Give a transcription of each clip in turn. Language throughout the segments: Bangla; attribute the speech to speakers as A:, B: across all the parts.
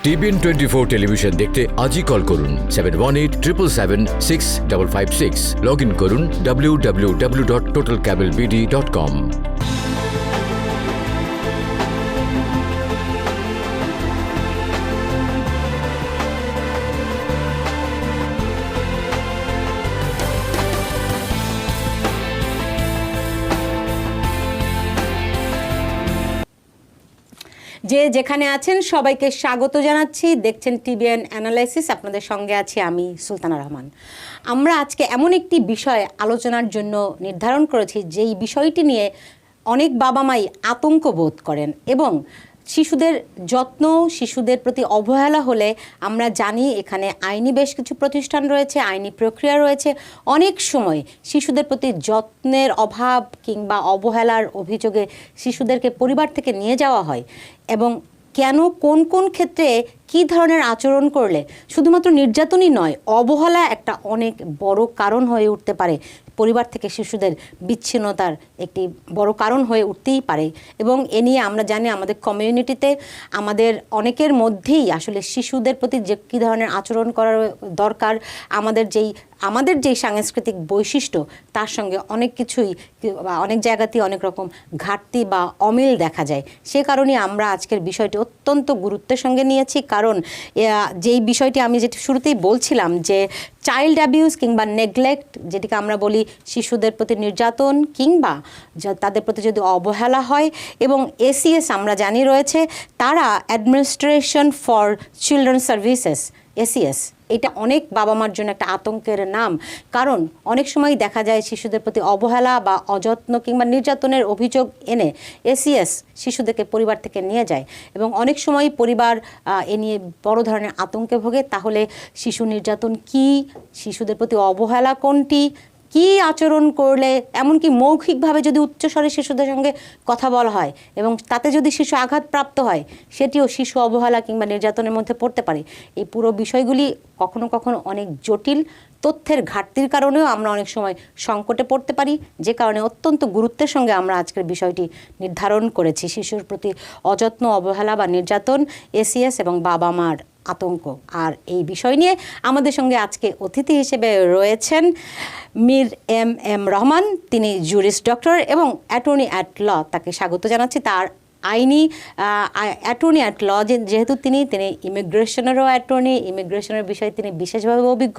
A: টিবিএন 24 টেলিভিশন দেখতে আজই কল করুন 7187776556। লগ ইন করুন www.totalcablebd.com।
B: যে যেখানে আছেন সবাইকে স্বাগত জানাচ্ছি। দেখছেন টিবিএন অ্যানালাইসিস, আপনাদের সঙ্গে আছি আমি সুলতানা রহমান। আমরা আজকে এমন একটি বিষয় আলোচনার জন্য নির্ধারণ করেছি যেই বিষয়টি নিয়ে অনেক বাবা মাই আতঙ্ক বোধ করেন এবং শিশুদের যত্ন, শিশুদের প্রতি অবহেলা হলে আমরা জানি এখানে আইনি বেশ কিছু প্রতিষ্ঠান রয়েছে, আইনি প্রক্রিয়া রয়েছে। অনেক সময় শিশুদের প্রতি যত্নের অভাব কিংবা অবহেলার অভিযোগে শিশুদেরকে পরিবার থেকে নিয়ে যাওয়া হয় এবং কেন, কোন কোন ক্ষেত্রে কী ধরনের আচরণ করলে শুধুমাত্র নির্যাতনই নয়, অবহেলা একটা অনেক বড় কারণ হয়ে উঠতে পারে, পরিবার থেকে শিশুদের বিচ্ছিন্নতার একটি বড় কারণ হয়ে উঠতেই পারে। এবং এ নিয়ে আমরা জানি আমাদের কমিউনিটিতে আমাদের অনেকের মধ্যেই আসলে শিশুদের প্রতি যে কী ধরনের আচরণ করার দরকার, আমাদের যেই সাংস্কৃতিক বৈশিষ্ট্য তার সঙ্গে অনেক কিছুই অনেক জায়গাতেই অনেক রকম ঘাটতি বা অমিল দেখা যায়। সে কারণে আমরা আজকের বিষয়টি অত্যন্ত গুরুত্বের সঙ্গে নিয়েছি, কারণ যেই বিষয়টি আমি যেটি শুরুতেই বলছিলাম যে চাইল্ড অ্যাবিউজ কিংবা নেগলেক্ট, যেটিকে আমরা বলি শিশুদের প্রতি নির্যাতন কিংবা তাদের প্রতি যদি অবহেলা হয়, এবং এসিএস আমরা জানি রয়েছে, তারা administration for children services, ACS, এটা অনেক বাবা মার জন্য একটা আতঙ্কের নাম। কারণ অনেক সময় দেখা যায় শিশুদের প্রতি অবহেলা বা অযত্ন কিংবা নির্যাতনের অভিযোগ এনে এসিএস শিশুদেরকে পরিবার থেকে নিয়ে যায় এবং অনেক সময় পরিবার এ নিয়ে বড় ধরনের আতঙ্কে ভোগে। তাহলে শিশু নির্যাতন কি, শিশুদের প্রতি অবহেলা কোনটি, কী আচরণ করলে, এমনকি মৌখিকভাবে যদি উচ্চস্বরে শিশুদের সঙ্গে কথা বলা হয় এবং তাতে যদি শিশু আঘাতপ্রাপ্ত হয়, সেটিও শিশু অবহেলা কিংবা নির্যাতনের মধ্যে পড়তে পারে। এই পুরো বিষয়গুলি কখনো কখনো অনেক জটিল, তথ্যের ঘাটতির কারণেও আমরা অনেক সময় সংকটে পড়তে পারি, যে কারণে অত্যন্ত গুরুত্বের সঙ্গে আমরা আজকের বিষয়টি নির্ধারণ করেছি। শিশুর প্রতি অযত্ন, অবহেলা বা নির্যাতন, এসিএস এবং বাবা মার আতঙ্ক। আর এই বিষয় নিয়ে আমাদের সঙ্গে আজকে অতিথি হিসেবে রয়েছেন মীর এম রহমান, তিনি জুরিস্ট ডক্টর এবং অ্যাটর্নি অ্যাট ল। তাকে স্বাগত জানাচ্ছি। তার আইনি অ্যাটর্নি অ্যাট ল যেহেতু তিনি ইমিগ্রেশনেরও অ্যাটর্নি, ইমিগ্রেশনের বিষয়ে তিনি বিশেষভাবে অভিজ্ঞ।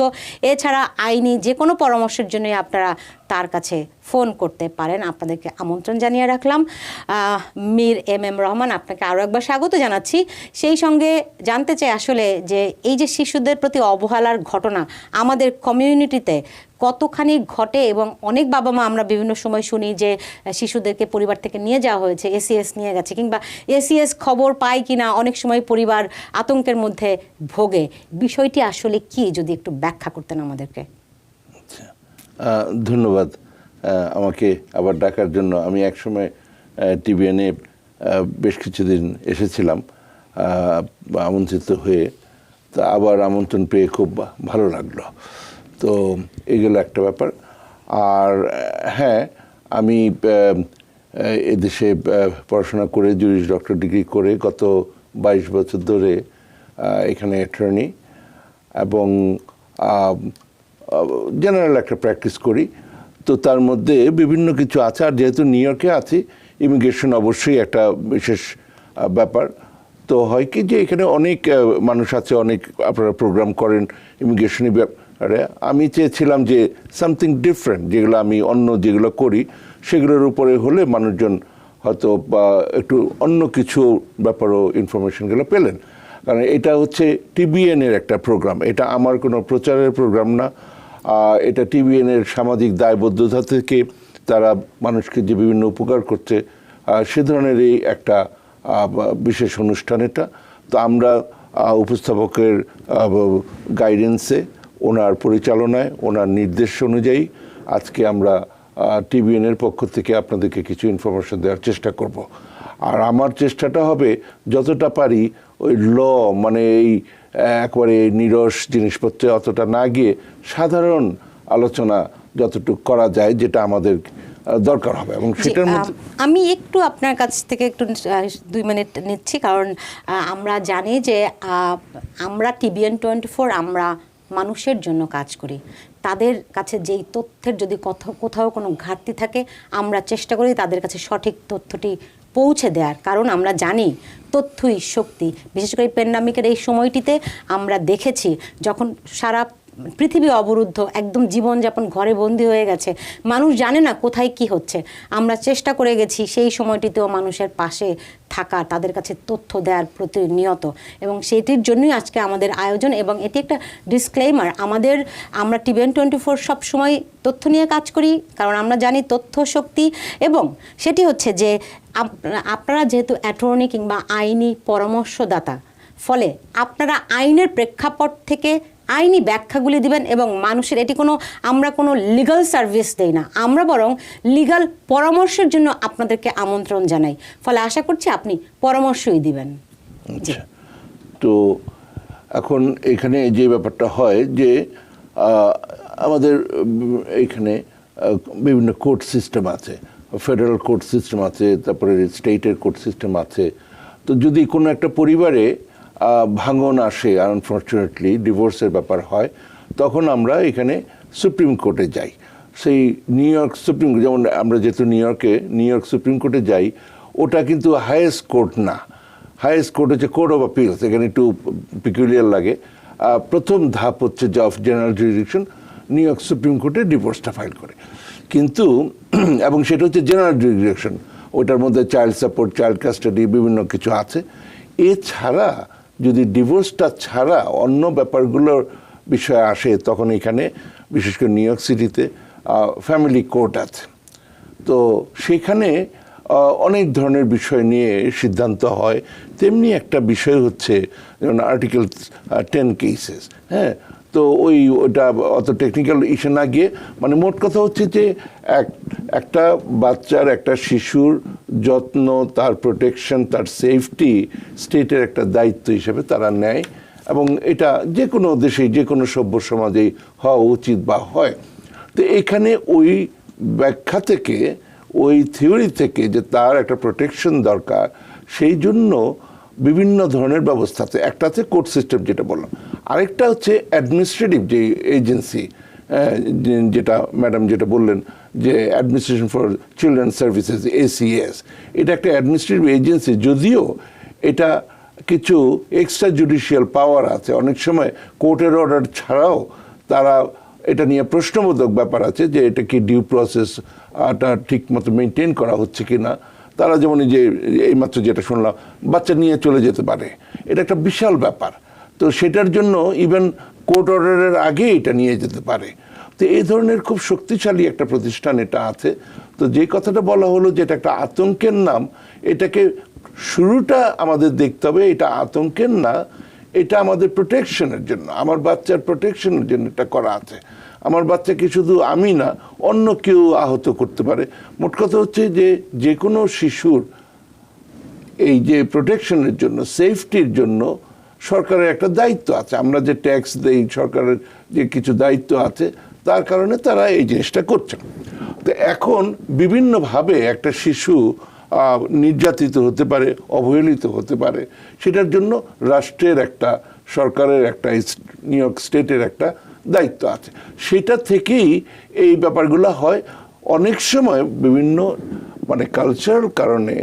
B: এছাড়া আইনি যে কোনো পরামর্শের জন্যই আপনারা তার কাছে ফোন করতে পারেন। আপনাদেরকে আমন্ত্রণ জানিয়ে রাখলাম। মীর এম রহমান, আপনাকে আরও একবার স্বাগত জানাচ্ছি। সেই সঙ্গে জানতে চাই আসলে যে এই যে শিশুদের প্রতি অবহেলার ঘটনা আমাদের কমিউনিটিতে কতখানি ঘটে এবং অনেক বাবা মা আমরা বিভিন্ন সময় শুনি যে শিশুদেরকে পরিবার থেকে নিয়ে যাওয়া হয়েছে, এসিএস নিয়ে গেছে, কিংবা এসিএস খবর পায় কিনা অনেক সময় পরিবার আতঙ্কের মধ্যে ভোগে। বিষয়টি আসলে কি, যদি একটু ব্যাখ্যা করতেন আমাদেরকে।
C: ধন্যবাদ আমাকে আবার ডাকার জন্য। আমি একসময় টিবিএনে বেশ কিছুদিন এসেছিলাম আমন্ত্রিত হয়ে, তো আবার আমন্ত্রণ পেয়ে খুব ভালো লাগলো। তো এগুলো একটা ব্যাপার। আর হ্যাঁ, আমি এদেশে পড়াশোনা করে জুরিস্ট ডক্টর ডিগ্রি করে গত 22 বছর ধরে এখানে অ্যাটর্নি এবং জেনারেল একটা প্র্যাকটিস করি। তো তার মধ্যে বিভিন্ন কিছু আছে। আর যেহেতু নিউ ইয়র্কে আছি, ইমিগ্রেশন অবশ্যই একটা বিশেষ ব্যাপার। তো হয় কি যে এখানে অনেক মানুষ আছে, অনেক আপনারা প্রোগ্রাম করেন ইমিগ্রেশনের ব্যাপারে। আমি চেয়েছিলাম যে সামথিং ডিফারেন্ট, যেগুলো আমি অন্য যেগুলো করি সেগুলোর উপরে হলে মানুষজন হয়তো বা একটু অন্য কিছু ব্যাপারও ইনফরমেশনগুলো পেলেন। কারণ এটা হচ্ছে টিবিএনের একটা প্রোগ্রাম, এটা আমার কোনো প্রচারের প্রোগ্রাম না। এটা টিবিএনের সামাজিক দায়বদ্ধতা থেকে তারা মানুষকে যে বিভিন্ন উপকার করছে সে ধরনেরই একটা বিশেষ অনুষ্ঠান এটা। তো আমরা উপস্থাপকের গাইডেন্সে, ওনার পরিচালনায়, ওনার নির্দেশ অনুযায়ী আজকে আমরা টিবিএনের পক্ষ থেকে আপনাদেরকে কিছু ইনফরমেশন দেওয়ার চেষ্টা করব। আর আমার চেষ্টাটা হবে যতটা পারি ওই ল, মানে এই একবারে নিরস জিনিসপত্রে অতটা না গিয়ে সাধারণ আলোচনা যতটুকু করা যায়, যেটা আমাদের দরকার হবে এবং
B: জি,
C: সেটার মধ্যে
B: আমি একটু আপনার কাছ থেকে একটু 2 মিনিট নিচ্ছি, কারণ আমরা জানি যে আমরা TBN24 আমরা মানুষের জন্য কাজ করি। তাদের কাছে যেই তথ্যের যদি কোথাও কোনো ঘাটতি থাকে, আমরা চেষ্টা করি তাদের কাছে সঠিক তথ্যটি পৌঁছে দেওয়ার, কারণ আমরা জানি তথ্যই শক্তি। বিশেষ করে প্যান্ডামিকের এই সময়টিতে আমরা দেখেছি যখন সারা পৃথিবী অবরুদ্ধ, একদম জীবনযাপন ঘরে বন্দি হয়ে গেছে, মানুষ জানে না কোথায় কি হচ্ছে। আমরা চেষ্টা করে গেছি সেই সময়টিতেও মানুষের পাশে থাকা, তাদের কাছে তথ্য দেওয়ার প্রতিনিয়ত, এবং সেটির জন্যই আজকে আমাদের আয়োজন। এবং এটি একটা ডিসক্লেইমার, আমরা TBN24 সব সময় তথ্য নিয়ে কাজ করি, কারণ আমরা জানি তথ্য শক্তি। এবং সেটি হচ্ছে যে আপনারা যেহেতু অ্যাটর্নি কিংবা আইনি পরামর্শদাতা, ফলে আপনারা আইনের প্রেক্ষাপট থেকে আইনি ব্যাখ্যাগুলি দিবেন, এবং মানুষের আমরা কোনো লিগ্যাল সার্ভিস দেই না, আমরা বরং লিগ্যাল পরামর্শের জন্য আপনাদেরকে আমন্ত্রণ জানাই। ফলে আশা করছি আপনি পরামর্শই দিবেন।
C: আচ্ছা, তো এখন এখানে যে ব্যাপারটা হয় যে আমাদের এখানে বিভিন্ন কোর্ট সিস্টেম আছে, ফেডারেল কোর্ট সিস্টেম আছে, তারপরে স্টেটের কোর্ট সিস্টেম আছে। তো যদি কোনো একটা পরিবারে ভাঙন আসে, আনফর্চুনেটলি ডিভোর্সের ব্যাপার হয়, তখন আমরা এখানে সুপ্রিম কোর্টে যাই। সেই নিউ ইয়র্ক সুপ্রিম, যেমন আমরা যেহেতু নিউ ইয়র্ক সুপ্রিম কোর্টে যাই, ওটা কিন্তু হাইয়েস্ট কোর্ট না, হাইয়েস্ট কোর্ট হচ্ছে কোর্ট অফ আপিলস, এখানে একটু পিকুলিয়ার লাগে। প্রথম ধাপ হচ্ছে যে of general jurisdiction, new York supreme কোর্টে ডিভোর্সটা ফাইল করে। কিন্তু এবং সেটা হচ্ছে জেনারেল জুরিডিকশন, ওটার মধ্যে চাইল্ড সাপোর্ট, চাইল্ড কাস্টাডি, বিভিন্ন কিছু আছে। এছাড়া যদি ডিভোর্সটা ছাড়া অন্য ব্যাপারগুলোর বিষয় আসে, তখন এখানে বিশেষ করে নিউ ইয়র্ক সিটিতে ফ্যামিলি কোর্ট আছে। তো সেখানে অনেক ধরনের বিষয় নিয়ে সিদ্ধান্ত হয়। তেমনি একটা বিষয় হচ্ছে যেমন আর্টিকেল 10 কেসেস, হ্যাঁ। তো ওটা অত টেকনিক্যাল ইস্যু না গিয়ে, মানে মোট কথা হচ্ছে যে একটা বাচ্চার, একটা শিশুর যত্ন, তার প্রোটেকশন, তার সেফটি স্টেটের একটা দায়িত্ব হিসেবে তারা নেয়, এবং এটা যে কোনো দেশেই, যে কোনো সভ্য সমাজেই হওয়া উচিত বা হয়। তো এখানে ওই ব্যাখ্যা থেকে, ওই থিওরি থেকে যে তার একটা প্রোটেকশন দরকার, সেই জন্য বিভিন্ন ধরনের ব্যবস্থা আছে। একটা আছে কোর্ট সিস্টেম, যেটা বললাম। আরেকটা হচ্ছে অ্যাডমিনিস্ট্রেটিভ যে এজেন্সি, যেটা ম্যাডাম যেটা বললেন যে administration for children services, ACS, এটা একটা অ্যাডমিনিস্ট্রেটিভ এজেন্সি। যদিও এটা কিছু এক্সট্রা জুডিশিয়াল পাওয়ার আছে, অনেক সময় কোর্টের অর্ডার ছাড়াও তারা এটা নিয়ে প্রশ্নবোধক ব্যাপার আছে যে এটা কি ডিউ প্রসেসটা ঠিক মতো মেনটেন করা হচ্ছে কি না। তারা যেমন যে এইমাত্র যেটা শুনলাম, বাচ্চা নিয়ে চলে যেতে পারে, এটা একটা বিশাল ব্যাপার। তো সেটার জন্য ইভেন কোর্ট অর্ডারের আগে এটা নিয়ে যেতে পারে। তো এই ধরনের খুব শক্তিশালী একটা প্রতিষ্ঠান এটা আছে। তো যে কথাটা বলা হলো যে এটা একটা আতঙ্কের নাম, এটাকে শুরুটা আমাদের দেখতে হবে, এটা আতঙ্কের না, এটা আমাদের প্রোটেকশনের জন্য, আমার বাচ্চার প্রোটেকশনের জন্য এটা করা আছে। আমার বাচ্চাকে শুধু আমি না, অন্য কেউ আহত করতে পারে। মোট কথা হচ্ছে যে কোনো শিশুর এই যে প্রোটেকশনের জন্য, সেফটির জন্য সরকারের একটা দায়িত্ব আছে। আমরা যে ট্যাক্স দেই, সরকারের যে কিছু দায়িত্ব আছে, তার কারণে তারা এই জিনিসটা করছে। তো এখন বিভিন্নভাবে একটা শিশু নির্যাতিত হতে পারে, অবহেলিত হতে পারে, সেটার জন্য রাষ্ট্রের একটা, সরকারের একটা, নিউ ইয়র্ক স্টেটের একটা দায়িত্ব আছে। সেটা থেকেই এই ব্যাপারগুলো হয়। অনেক সময় বিভিন্ন মানে কালচারাল কারণে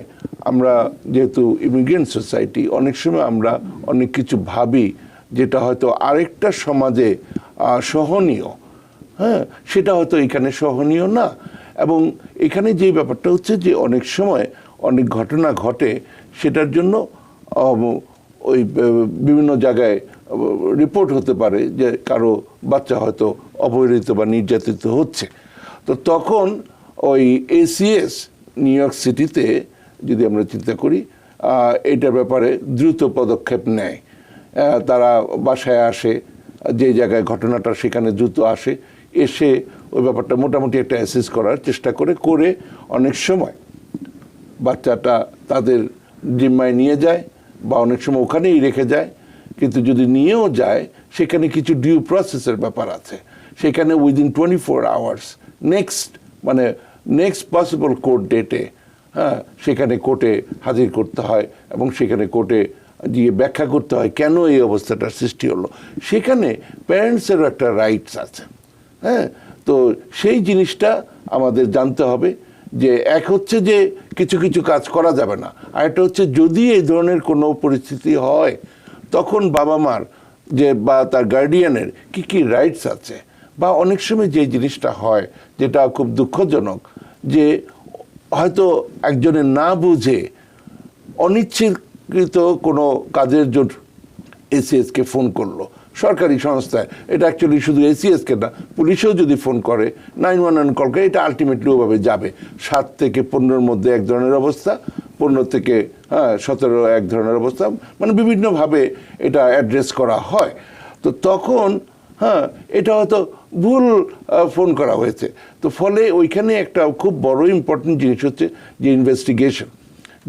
C: আমরা যেহেতু ইমিগ্রেন্ট সোসাইটি, অনেক সময় আমরা অনেক কিছু ভাবি যেটা হয়তো আরেকটা সমাজে সহনীয়, হ্যাঁ, সেটা হয়তো এখানে সহনীয় না। এবং এখানে যে ব্যাপারটা হচ্ছে যে অনেক সময় অনেক ঘটনা ঘটে, সেটার জন্য ওই বিভিন্ন জায়গায় রিপোর্ট হতে পারে যে কারো বাচ্চা হয়তো অবহেলিত বা নির্যাতিত হচ্ছে। তো তখন ওই ACS নিউ ইয়র্ক সিটিতে যদি আমরা চিন্তা করি, এটার ব্যাপারে দ্রুত পদক্ষেপ নেয়। তারা বাসায় আসে, যে জায়গায় ঘটনাটা, সেখানে দ্রুত আসে, এসে ওই ব্যাপারটা মোটামুটি একটা অ্যাসেস করার চেষ্টা করে অনেক সময় বাচ্চাটা তাদের জিম্মায় নিয়ে যায়, বা অনেক সময় ওখানেই রেখে যায়। কিন্তু যদি নিয়েও যায়, সেখানে কিছু ডিউ প্রসেসের ব্যাপার আছে। সেখানে উইদিন 24 আওয়ার্স নেক্সট, মানে নেক্সট পসিবল কোর্ট ডেটে সেখানে কোর্টে হাজির করতে হয় এবং সেখানে কোর্টে গিয়ে ব্যাখ্যা করতে হয় কেন এই অবস্থাটার সৃষ্টি হলো। সেখানে প্যারেন্টসেরও একটা রাইটস আছে। তো সেই জিনিসটা আমাদের জানতে হবে যে এক হচ্ছে যে কিছু কিছু কাজ করা যাবে না, আর একটা হচ্ছে যদি এই ধরনের কোনো পরিস্থিতি হয় তখন বাবা মার যে বা তার গার্ডিয়ানের কি কি রাইটস আছে। বা অনেক সময় যে জিনিসটা হয় যেটা খুব দুঃখজনক, যে হয়তো একজনের না বুঝে অনিচ্ছাকৃত কোনো কাজের জন্য এসিএসকে ফোন করলো, সরকারি সংস্থায়, এটা অ্যাকচুয়ালি শুধু এসিএসকে না, পুলিশেও যদি ফোন করে 911 কল করে, এটা আলটিমেটলি ওভাবে যাবে। 7 থেকে 15-র মধ্যে এক ধরনের অবস্থা, 15 থেকে 17 এক ধরনের অবস্থা, মানে বিভিন্নভাবে এটা অ্যাড্রেস করা হয়। তো তখন এটা হয়তো ভুল ফোন করা হয়েছে। তো ফলে ওইখানে একটা খুব বড় ইম্পর্টেন্ট জিনিস হচ্ছে যে ইনভেস্টিগেশন,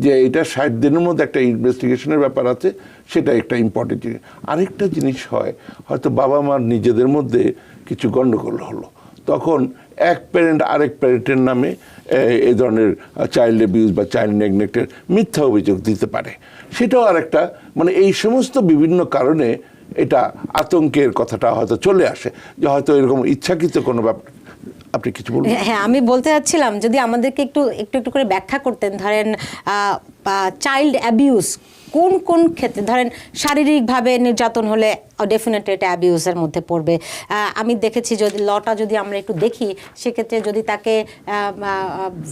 C: যে এটা 60 দিনের মধ্যে একটা ইনভেস্টিগেশনের ব্যাপার আছে, সেটা একটা ইম্পর্টেন্ট জিনিস। আরেকটা জিনিস হয়, হয়তো বাবা মার নিজেদের মধ্যে কিছু গণ্ডগোল হলো, তখন এক প্যারেন্ট আরেক প্যারেন্টের নামে এই ধরনের চাইল্ড অ্যাবিউজ বা চাইল্ড নেগলেক্টের মিথ্যা অভিযোগ দিতে পারে। সেটাও আরেকটা, মানে এই সমস্ত বিভিন্ন কারণে এটা আতঙ্কের কথাটা হয়তো চলে আসে, যে হয়তো এরকম ইচ্ছাকৃত কোনো ব্যাপার। আপনি কিছু বলুন।
B: হ্যাঁ, আমি বলতে চাচ্ছিলাম যদি আমাদেরকে একটু একটু করে ব্যাখ্যা করতেন, ধরেন চাইল্ড অ্যাবিউজ কোন কোন ক্ষেত্রে, ধরেন শারীরিকভাবে নির্যাতন হলে ডেফিনেটলি এটা অ্যাবিউজের মধ্যে পড়বে। আমি দেখেছি যদি লটা যদি আমরা একটু দেখি, সেক্ষেত্রে যদি তাকে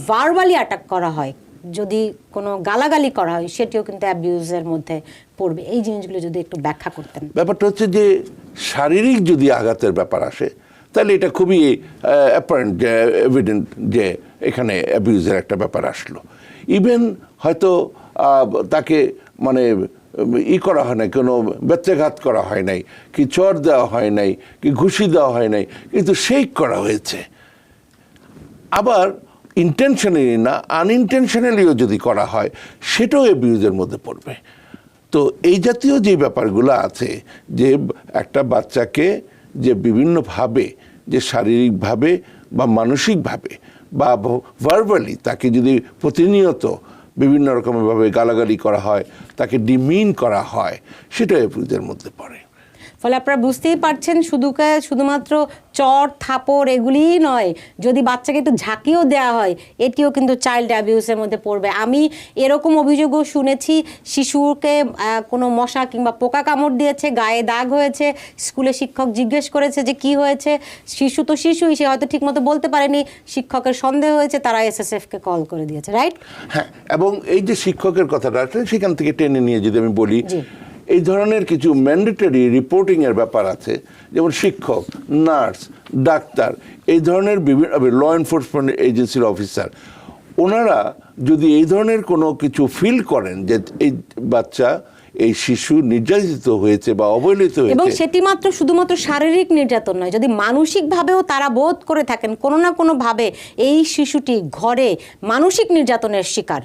B: ভার্বালি অ্যাটাক করা হয়, যদি কোনো গালাগালি করা হয়, সেটিও কিন্তু অ্যাবিউজের মধ্যে পড়বে। এই জিনিসগুলো যদি একটু ব্যাখ্যা করতেন।
C: ব্যাপারটা হচ্ছে যে শারীরিক যদি আঘাতের ব্যাপার আসে, তাহলে এটা খুবই অ্যাপারেন্ট, এভিডেন্ট যে এখানে অ্যাবিউজের একটা ব্যাপার আসলো। ইভেন হয়তো তাকে মানে করা হয় নাই, কোনো ব্যত্যাঘাত করা হয় নাই, কি চর দেওয়া হয় নাই, কি ঘুষি দেওয়া হয় নাই, কিন্তু শেক করা হয়েছে। আবার ইন্টেনশনালি না, আনইনটেনশনালিও যদি করা হয়, সেটাও অ্যাবিউজের মধ্যে পড়বে। তো এই জাতীয় যে ব্যাপারগুলো আছে, যে একটা বাচ্চাকে যে বিভিন্নভাবে, যে শারীরিকভাবে বা মানসিকভাবে বা ভার্বালি তাকে যদি প্রতিনিয়ত বিভিন্ন রকমভাবে গালাগালি করা হয়, তাকে ডিমিন করা হয়, সেটা অ্যাবিউজের মধ্যে পড়ে।
B: ফলে আপনারা বুঝতেই পারছেন শুধুমাত্র চর থাপড় এগুলিই নয়, যদি বাচ্চাকে একটু ঝাঁকিও দেওয়া হয়, এটিও কিন্তু চাইল্ড অ্যাবিউজের মধ্যে পড়বে। আমি এরকম অভিযোগও শুনেছি, শিশুকে কোনো মশা কিংবা পোকা কামড় দিয়েছে, গায়ে দাগ হয়েছে, স্কুলে শিক্ষক জিজ্ঞেস করেছে যে কি হয়েছে, শিশু তো শিশুই, সে হয়তো ঠিকমতো বলতে পারেনি, শিক্ষকের সন্দেহ হয়েছে, তারা এসএসএফকে কল করে দিয়েছে, রাইট?
C: হ্যাঁ, এবং এই যে শিক্ষকের কথাটা সেখান থেকে টেনে নিয়ে যদি আমি বলি, এই ধরনের কিছু ম্যান্ডেটরি রিপোর্টিংয়ের ব্যাপার আছে, যেমন শিক্ষক, নার্স, ডাক্তার, এই ধরনের বিভিন্ন ল এনফোর্সমেন্ট এজেন্সির অফিসার, ওনারা যদি এই ধরনের কোনো কিছু ফিল করেন যে এই বাচ্চা, এই শিশু নির্যাতিত হয়েছে বা অবহেলিত হয়েছে,
B: এবং সেটি শুধুমাত্র শারীরিক নির্যাতন নয়, যদি মানসিকভাবেও তারা বোধ করে থাকেন কোনো না কোনোভাবে এই শিশুটি ঘরে মানসিক নির্যাতনের শিকার,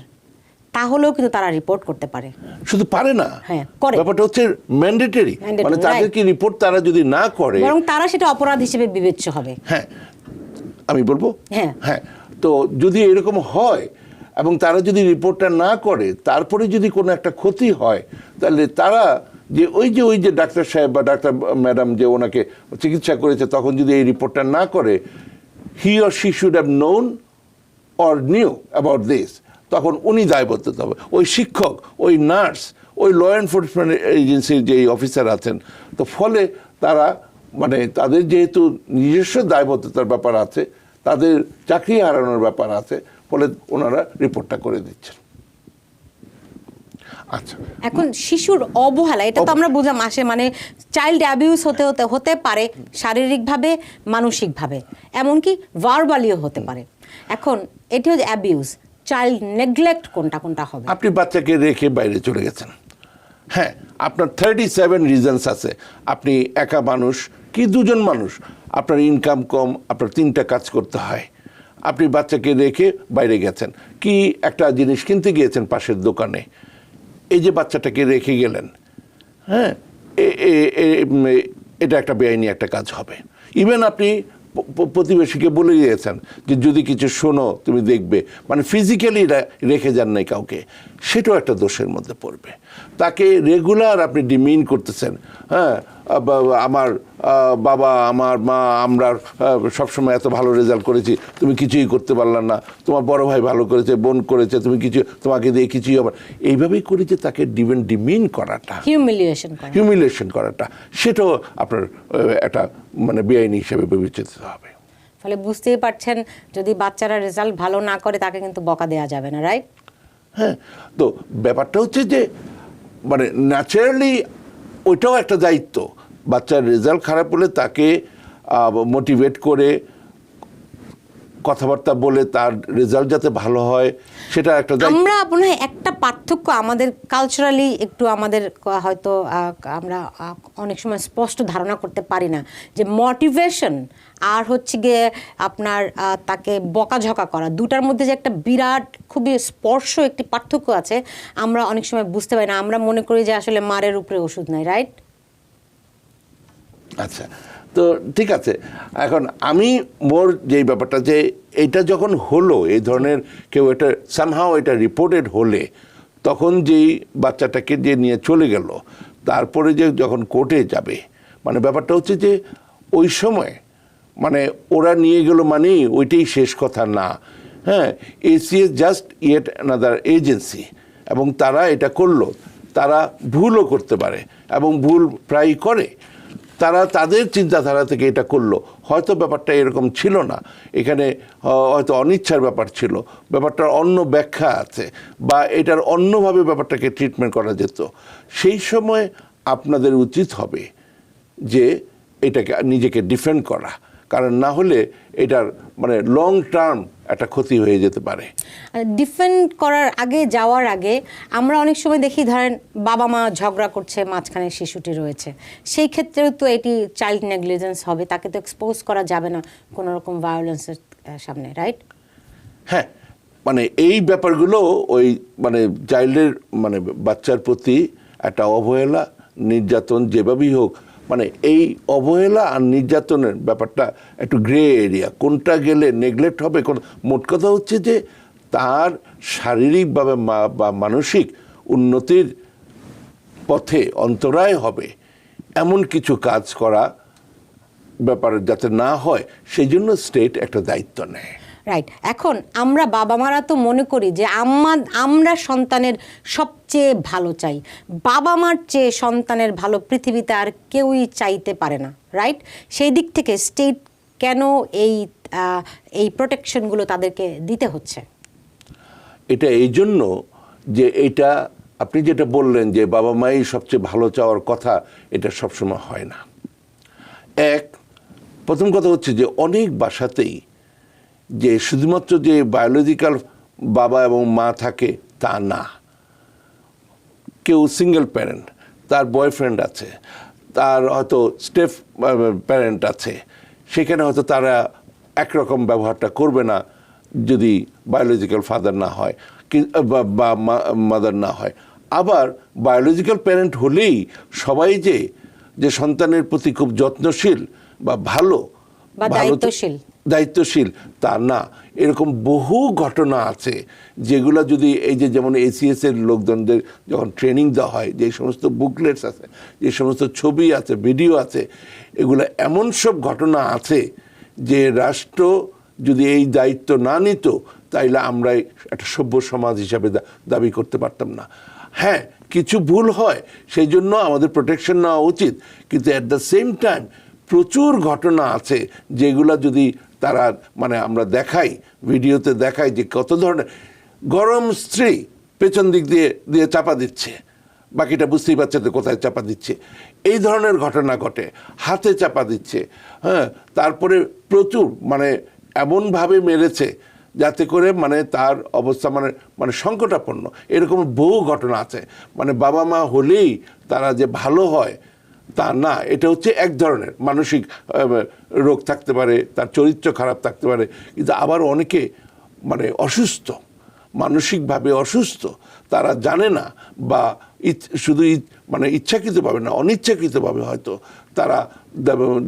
B: তাহলেও কিন্তু তারা রিপোর্ট করতে পারে।
C: শুধু পারে না,
B: হ্যাঁ, করে।
C: ব্যাপারটা হচ্ছে ম্যান্ডেটরি, মানে তাদেরকে রিপোর্ট তারা যদি না করে,
B: বরং তারা সেটা অপরাধ হিসেবে বিবেচ্য হবে।
C: হ্যাঁ, আমি বলবো
B: হ্যাঁ
C: হ্যাঁ। তো যদি এরকম হয় এবং তারা যদি রিপোর্টটা না করে, তারপরে যদি কোনো একটা ক্ষতি হয়, তাহলে তারা যে ওই যে ডাক্তার সাহেব বা ডাক্তার ম্যাডাম যে ওনাকে চিকিৎসা করেছে, তখন যদি এই রিপোর্টটা না করে, he or she should have known or new about this, তখন উনি দায়বদ্ধ হবে। ওই শিক্ষক, ওই নার্স, ওই ল এনফোর্সমেন্ট এজেন্সির যে অফিসার আছেন, তো ফলে তারা মানে তাদের যেহেতু নিজস্ব দায়বদ্ধতার ব্যাপার আছে, তাদের চাকরি হারানোর ব্যাপার আছে, ফলে ওনারা রিপোর্টটা করে দিচ্ছেন। আচ্ছা, এখন
B: শিশুর অবহেলা, এটা তো আমরা বুঝলাম আসে, মানে চাইল্ড অ্যাবিউজ হতে পারে শারীরিকভাবে, মানসিকভাবে, এমনকি ভার্বালিও হতে পারে। এখন এটি হচ্ছে অ্যাবিউজ। চাইল্ড নেগলেক্ট কোনটা হবে?
C: আপনি বাচ্চাকে রেখে বাইরে চলে গেছেন, হ্যাঁ, আপনার 37 রিজনস আছে। আপনি একা মানুষ কি দুজন মানুষ, আপনার ইনকাম কম, আপনার 3টা কাজ করতে হয়, আপনি বাচ্চাকে রেখে বাইরে গেছেন, কি একটা জিনিস কিনতে গিয়েছেন পাশের দোকানে, এই যে বাচ্চাটাকে রেখে গেলেন, হ্যাঁ, এটা একটা বেআইনি একটা কাজ হবে। ইভেন আপনি প্রতিবেশীকে বলে গিয়েছেন যে যদি কিছু শোনো তুমি দেখবে, মানে ফিজিক্যালি রেখে যান নাই কাউকে, সেটাও একটা দোষের মধ্যে পড়বে। তাকে রেগুলার আপনি ডিমিন করতেছেন, হ্যাঁ আমার বাবা আমার মা আমরা সবসময় এত ভালো রেজাল্ট করেছি, তুমি কিছুই করতে পারলাম না, তোমার বড় ভাই ভালো করেছে, বোন করেছে, তুমি কিছু, তোমাকে দিয়ে কিছুই হবে, এইভাবেই করে যে তাকে ডিমিন করাটা, হিউমিলিয়েশন করাটা, সেটাও আপনার একটা মানে বেআইনি হিসেবে বিবেচিত হবে।
B: ফলে বুঝতেই পারছেন যদি বাচ্চারা রেজাল্ট ভালো না করে তাকে কিন্তু বকা দেওয়া যাবে না, রাইট?
C: হ্যাঁ, তো ব্যাপারটা হচ্ছে যে মানে ন্যাচারালি ওইটাও একটা দায়িত্ব। বাচ্চার রেজাল্ট খারাপ হলে তাকে মোটিভেট করে কথাবার্তা বলে তার রেজাল্ট যাতে ভালো হয়, সেটা একটা দায়িত্ব।
B: আমরা আপনার একটা পার্থক্য আমাদের কালচারালি একটু আমাদের হয়তো আমরা অনেক সময় স্পষ্ট ধারণা করতে পারি না যে মোটিভেশন আর হচ্ছে গিয়ে আপনার তাকে বকাঝকা করা, দুটার মধ্যে যে একটা বিরাট খুবই স্পর্শ একটি পার্থক্য আছে, আমরা অনেক সময় বুঝতে পারি না। আমরা মনে করি যে আসলে মারের উপরে ওষুধ নাই, রাইট?
C: আচ্ছা, তো ঠিক আছে। এখন আমি মোর যেই ব্যাপারটা যে এটা যখন হলো, এই ধরনের কেউ এটা সামহাও এটা রিপোর্টেড হলে, তখন যেই বাচ্চাটাকে যে নিয়ে চলে গেল, তারপরে যে যখন কোর্টে যাবে, মানে ব্যাপারটা হচ্ছে যে ওই সময় মানে ওরা নিয়ে গেল মানেই ওইটাই শেষ কথা না। হ্যাঁ, ACS just yet another agency, এবং তারা এটা করলো, তারা ভুলও করতে পারে এবং ভুল প্রায় করে। তারা তাদের চিন্তাধারা থেকে এটা করলো, হয়তো ব্যাপারটা এরকম ছিল না, এখানে হয়তো অনিচ্ছার ব্যাপার ছিল, ব্যাপারটার অন্য ব্যাখ্যা আছে, বা এটার অন্যভাবে ব্যাপারটাকে ট্রিটমেন্ট করা যেত। সেই সময় আপনাদের উচিত হবে যে এটাকে নিজেকে ডিফেন্ড করা, কারণ না হলে এটার মানে লং টার্ম একটা ক্ষতি হয়ে যেতে পারে।
B: ডিফেন্ড করার আগে, যাওয়ার আগে আমরা অনেক সময় দেখি ধরেন বাবা মা ঝগড়া করছে, মাঝখানে শিশুটি রয়েছে, সেই ক্ষেত্রেও তো এটি চাইল্ড নেগলিজেন্স হবে, তাকে তো এক্সপোজ করা যাবে না কোনো রকম ভায়োলেন্সের সামনে, রাইট?
C: হ্যাঁ, মানে এই ব্যাপারগুলো ওই মানে চাইল্ডের মানে বাচ্চার প্রতি একটা অবহেলা, নির্যাতন যেভাবেই হোক, মানে এই অবহেলা আর নির্যাতনের ব্যাপারটা একটু গ্রে এরিয়া, কোনটা গেলে নেগলেক্ট হবে। মোট কথা হচ্ছে যে তার শারীরিকভাবে বা মানসিক উন্নতির পথে অন্তরায় হবে এমন কিছু কাজ করা ব্যাপার যাতে না হয়, সেই জন্য স্টেট একটা দায়িত্ব নেয়।
B: রাইট। এখন আমরা বাবা মারা তো মনে করি যে আমরা সন্তানের সবচেয়ে ভালো চাই, বাবা মার চেয়ে সন্তানের ভালো পৃথিবীতে আর কেউই চাইতে পারে না, রাইট? সেই দিক থেকে স্টেট কেন এই প্রোটেকশনগুলো তাদেরকে দিতে হচ্ছে?
C: এটা এই জন্য যে এটা আপনি যেটা বললেন যে বাবা মাই সবচেয়ে ভালো চাওয়ার কথা, এটা সবসময় হয় না। প্রথম কথা হচ্ছে যে অনেক বাসাতেই যে শুধুমাত্র যে বায়োলজিক্যাল বাবা এবং মা থাকে তা না, কেউ সিঙ্গেল প্যারেন্ট, তার বয়ফ্রেন্ড আছে, তার হয়তো স্টেপ প্যারেন্ট আছে, সেখানে হয়তো তারা একরকম ব্যবহারটা করবে না যদি বায়োলজিক্যাল ফাদার না হয় বা মাদার না হয়। আবার বায়োলজিক্যাল প্যারেন্ট হলেই সবাই যে সন্তানের প্রতি খুব যত্নশীল বা ভালো দায়িত্বশীল তা না। এরকম বহু ঘটনা আছে যেগুলো যদি এই যে যেমন ACS এর লোকজনদের যখন ট্রেনিং দেওয়া হয়, যে সমস্ত বুকলেটস আছে, যে সমস্ত ছবি আছে, ভিডিও আছে, এগুলো এমন সব ঘটনা আছে যে রাষ্ট্র যদি এই দায়িত্ব না নিত তাইলে আমরা একটা সভ্য সমাজ হিসাবে দাবি করতে পারতাম না। হ্যাঁ, কিছু ভুল হয়, সেই জন্য আমাদের প্রোটেকশন নেওয়া উচিত, কিন্তু অ্যাট দ্য সেম টাইম প্রচুর ঘটনা আছে যেগুলো যদি তারা মানে আমরা দেখাই, ভিডিওতে দেখাই যে কত ধরনের গরম স্ত্রী পেছন দিক দিয়ে চাপা দিচ্ছে, বাকিটা বুঝতেই পারছে তো কোথায় চাপা দিচ্ছে, এই ধরনের ঘটনা ঘটে, হাতে চাপা দিচ্ছে। হ্যাঁ, তারপরে প্রচুর মানে এমনভাবে মেরেছে যাতে করে মানে তার অবস্থা মানে সংকটাপন্ন, এরকম বহু ঘটনা আছে। মানে বাবা মা হলেই তারা যে ভালো হয় তা না, এটা হচ্ছে এক ধরনের মানসিক রোগ থাকতে পারে, তার চরিত্র খারাপ থাকতে পারে, কিন্তু আবার অনেকে মানে অসুস্থ, মানসিকভাবে অসুস্থ, তারা জানে না বা শুধু মানে ইচ্ছাকৃতভাবে না, অনিচ্ছাকৃতভাবে হয়তো তারা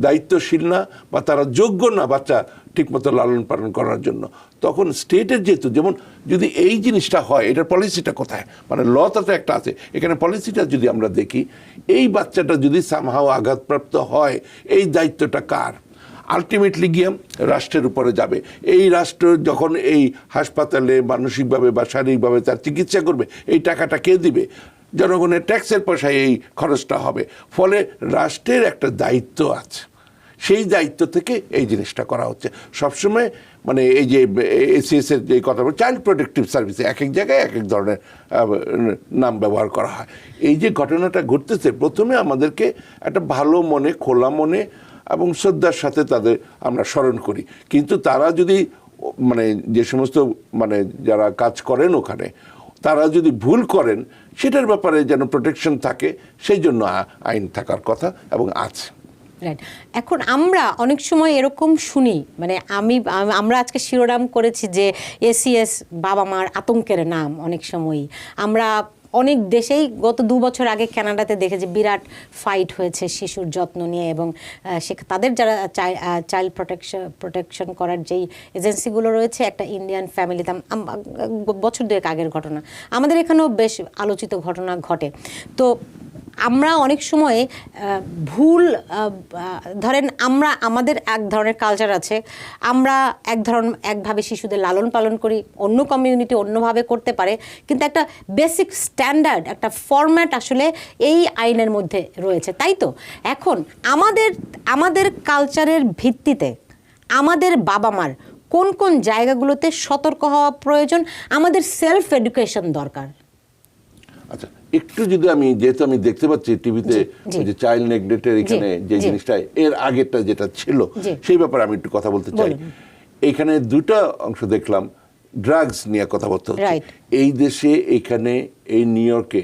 C: দায়িত্বশীল না বা তারা যোগ্য না বাচ্চা ঠিকমতো লালন পালন করার জন্য, তখন স্টেটের যেহেতু, যেমন যদি এই জিনিসটা হয়, এটার পলিসিটা কোথায়, মানে লটা তো একটা আছে, এখানে পলিসিটা যদি আমরা দেখি, এই বাচ্চাটা যদি সামহাও আঘাতপ্রাপ্ত হয়, এই দায়িত্বটা কার? আলটিমেটলি গিয়ে রাষ্ট্রের উপরে যাবে। এই রাষ্ট্র যখন এই হাসপাতালে মানসিকভাবে বা শারীরিকভাবে তার চিকিৎসা করবে, এই টাকাটা কে দিবে? জনগণের ট্যাক্সের পয়সায় এই খরচটা হবে। ফলে রাষ্ট্রের একটা দায়িত্ব আছে, সেই দায়িত্ব থেকে এই জিনিসটা করা হচ্ছে সবসময়। মানে এই যে এসিএস এর যে কথা বল, চাইল্ড প্রোটেক্টিভ সার্ভিসে এক এক জায়গায় এক এক ধরনের নাম ব্যবহার করা হয়। এই যে ঘটনাটা ঘটতেছে, প্রথমে আমাদেরকে একটা ভালো মনে, খোলা মনে এবং শ্রদ্ধার সাথে তাদের আমরা স্মরণ করি। কিন্তু তারা যদি মানে যে সমস্ত মানে যারা কাজ করেন ওখানে, তারা যদি ভুল করেন, সেটার ব্যাপারে যেন প্রোটেকশন থাকে, সেই জন্য আইন থাকার কথা এবং আছে।
B: রাইট। এখন আমরা অনেক সময় এরকম শুনি, মানে আমরা আজকে শিরোনাম করেছি যে এসিএস বাবা মার আতঙ্কের নাম। অনেক সময়ই আমরা অনেক দেশেই গত 2 বছর আগে কানাডাতে দেখেছি বিরাট ফাইট হয়েছে শিশুর যত্ন নিয়ে, এবং তাদের যারা চাইল্ড প্রোটেকশন করার যেই এজেন্সিগুলো রয়েছে, একটা ইন্ডিয়ান ফ্যামিলিতে, বছর 2 আগের ঘটনা, আমাদের এখানেও বেশ আলোচিত ঘটনা ঘটে। তো আমরা অনেক সময় ভুল ধরেন, আমাদের এক ধরনের কালচার আছে, আমরা একভাবে শিশুদের লালন পালন করি, অন্য কমিউনিটি অন্যভাবে করতে পারে, কিন্তু একটা বেসিক স্ট্যান্ডার্ড, একটা ফরম্যাট আসলে এই আইনের মধ্যে রয়েছে, তাই তো? এখন আমাদের কালচারের ভিত্তিতে আমাদের বাবা মার কোন কোন জায়গাগুলোতে সতর্ক হওয়া প্রয়োজন, আমাদের সেলফ এডুকেশন দরকার।
C: আচ্ছা, একটু যদি যেহেতু আমি দেখতে পাচ্ছি টিভিতে যে চাইল্ড নেগলেক্টের এখানে যে জিনিসটা এর আগেরটা যেটা ছিল, সেই ব্যাপারে আমি একটু কথা বলতে চাই। এখানে 2টা অংশ দেখলাম, ড্রাগস নিয়ে কথাবার্তা হচ্ছে। এই দেশে এখানে এই নিউ ইয়র্কে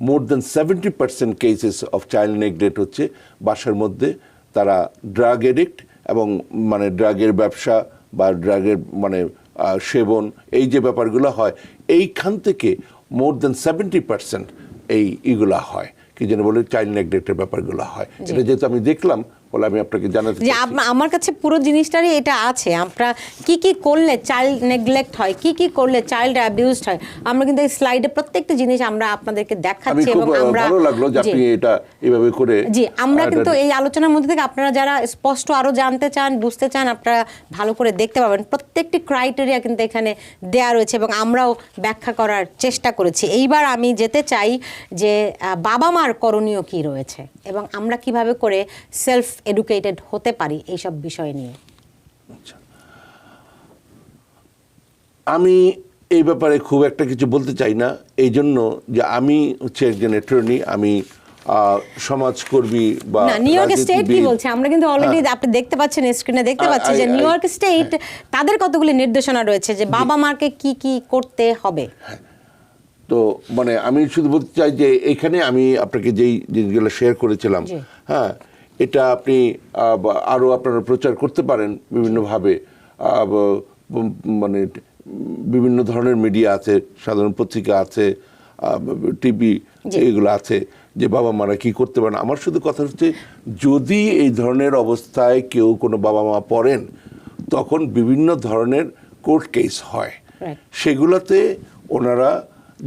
C: মোর দেন 70% কেসেস অফ চাইল্ড নেগলেক্ট হচ্ছে বাসার মধ্যে। তারা ড্রাগ এডিক্ট এবং মানে ড্রাগের ব্যবসা বা ড্রাগের মানে সেবন, এই যে ব্যাপারগুলো হয়, এইখান থেকে মোর দেন 70% এইগুলা হয়, কি যেন বলে চাইল্ড নেগলেক্টের ব্যাপারগুলো হয়। এটা যেহেতু আমি দেখলাম বলে আমি আপনাকে জানাতে চাই।
B: আমার কাছে পুরো জিনিসটারই এটা আছে, আমরা কি কি করলে চাইল্ড নেগলেক্ট হয়, কি কি করলে চাইল্ড অ্যাবিউজড হয়, আমরা কিন্তু এই স্লাইডে প্রত্যেকটা জিনিস আমরা আপনাদেরকে দেখাচ্ছি, এবং আমরা
C: ভালো লাগলো যে আপনি এটা এইভাবে করে।
B: জি, আমরা কিন্তু এই আলোচনার মধ্যে থেকে আপনারা যারা স্পষ্ট আরো জানতে চান, বুঝতে চান, আপনারা ভালো করে দেখতে পাবেন। প্রত্যেকটি ক্রাইটেরিয়া কিন্তু এখানে দেয়া রয়েছে এবং আমরাও ব্যাখ্যা করার চেষ্টা করেছি। এইবার আমি যেতে চাই যে বাবা মার করণীয় কি রয়েছে এবং আমরা কিভাবে করে সেলফ এডুকেটেড হতে পারি এইসব বিষয় নিয়ে।
C: আমি এই ব্যাপারে খুব একটা কিছু বলতে চাই না, এই জন্য যে আমি হচ্ছে একজন অ্যাটর্নি, আমি সমাজকর্মী বা
B: নিউ ইয়র্ক স্টেট কি বলছে আমরা কিন্তু অলরেডি আপনি দেখতে পাচ্ছেন, স্ক্রিনে দেখতে পাচ্ছি যে নিউ ইয়র্ক স্টেট তাদের কতগুলি নির্দেশনা রয়েছে যে বাবা মাকে কি কি করতে হবে।
C: তো মানে আমি শুধু বলতে চাই যে এখানে আমি আপনাকে যেই জিনিসগুলো শেয়ার করেছিলাম, হ্যাঁ, এটা আপনি আরও আপনারা প্রচার করতে পারেন বিভিন্নভাবে। মানে বিভিন্ন ধরনের মিডিয়া আছে, সাধারণ পত্রিকা আছে, টিভি, এগুলো আছে যে বাবা মারা কি করতে পারেন। আমার শুধু কথা হচ্ছে, যদি এই ধরনের অবস্থায় কেউ কোনো বাবা মা পড়েন, তখন বিভিন্ন ধরনের কোর্ট কেস হয়, সেগুলোতে ওনারা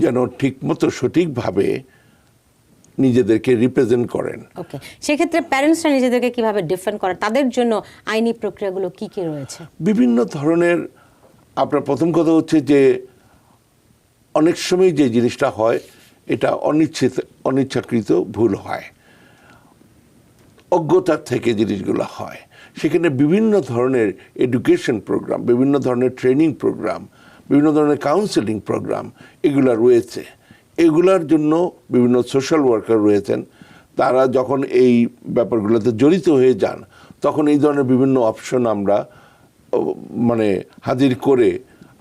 C: যেন ঠিকমতো সঠিকভাবে নিজেদেরকে রিপ্রেজেন্ট করেন।
B: ওকে, সেক্ষেত্রে প্যারেন্টসরা নিজেদেরকে কিভাবে ডিফেন্ড করে, তাদের জন্য আইনি প্রক্রিয়াগুলো কি কি রয়েছে?
C: বিভিন্ন ধরনের। আপনার প্রথম কথা হচ্ছে যে অনেক সময় যে জিনিসটা হয়, এটা অনিচ্ছাকৃত ভুল হয়, অজ্ঞতার থেকে জিনিসগুলো হয়। সেখানে বিভিন্ন ধরনের এডুকেশন প্রোগ্রাম, বিভিন্ন ধরনের ট্রেনিং প্রোগ্রাম, বিভিন্ন ধরনের কাউন্সেলিং প্রোগ্রাম এগুলো রয়েছে। এগুলার জন্য বিভিন্ন সোশ্যাল ওয়ার্কার রয়েছেন, তারা যখন এই ব্যাপারগুলোতে জড়িত হয়ে যান, তখন এই ধরনের বিভিন্ন অপশন আমরা মানে হাজির করে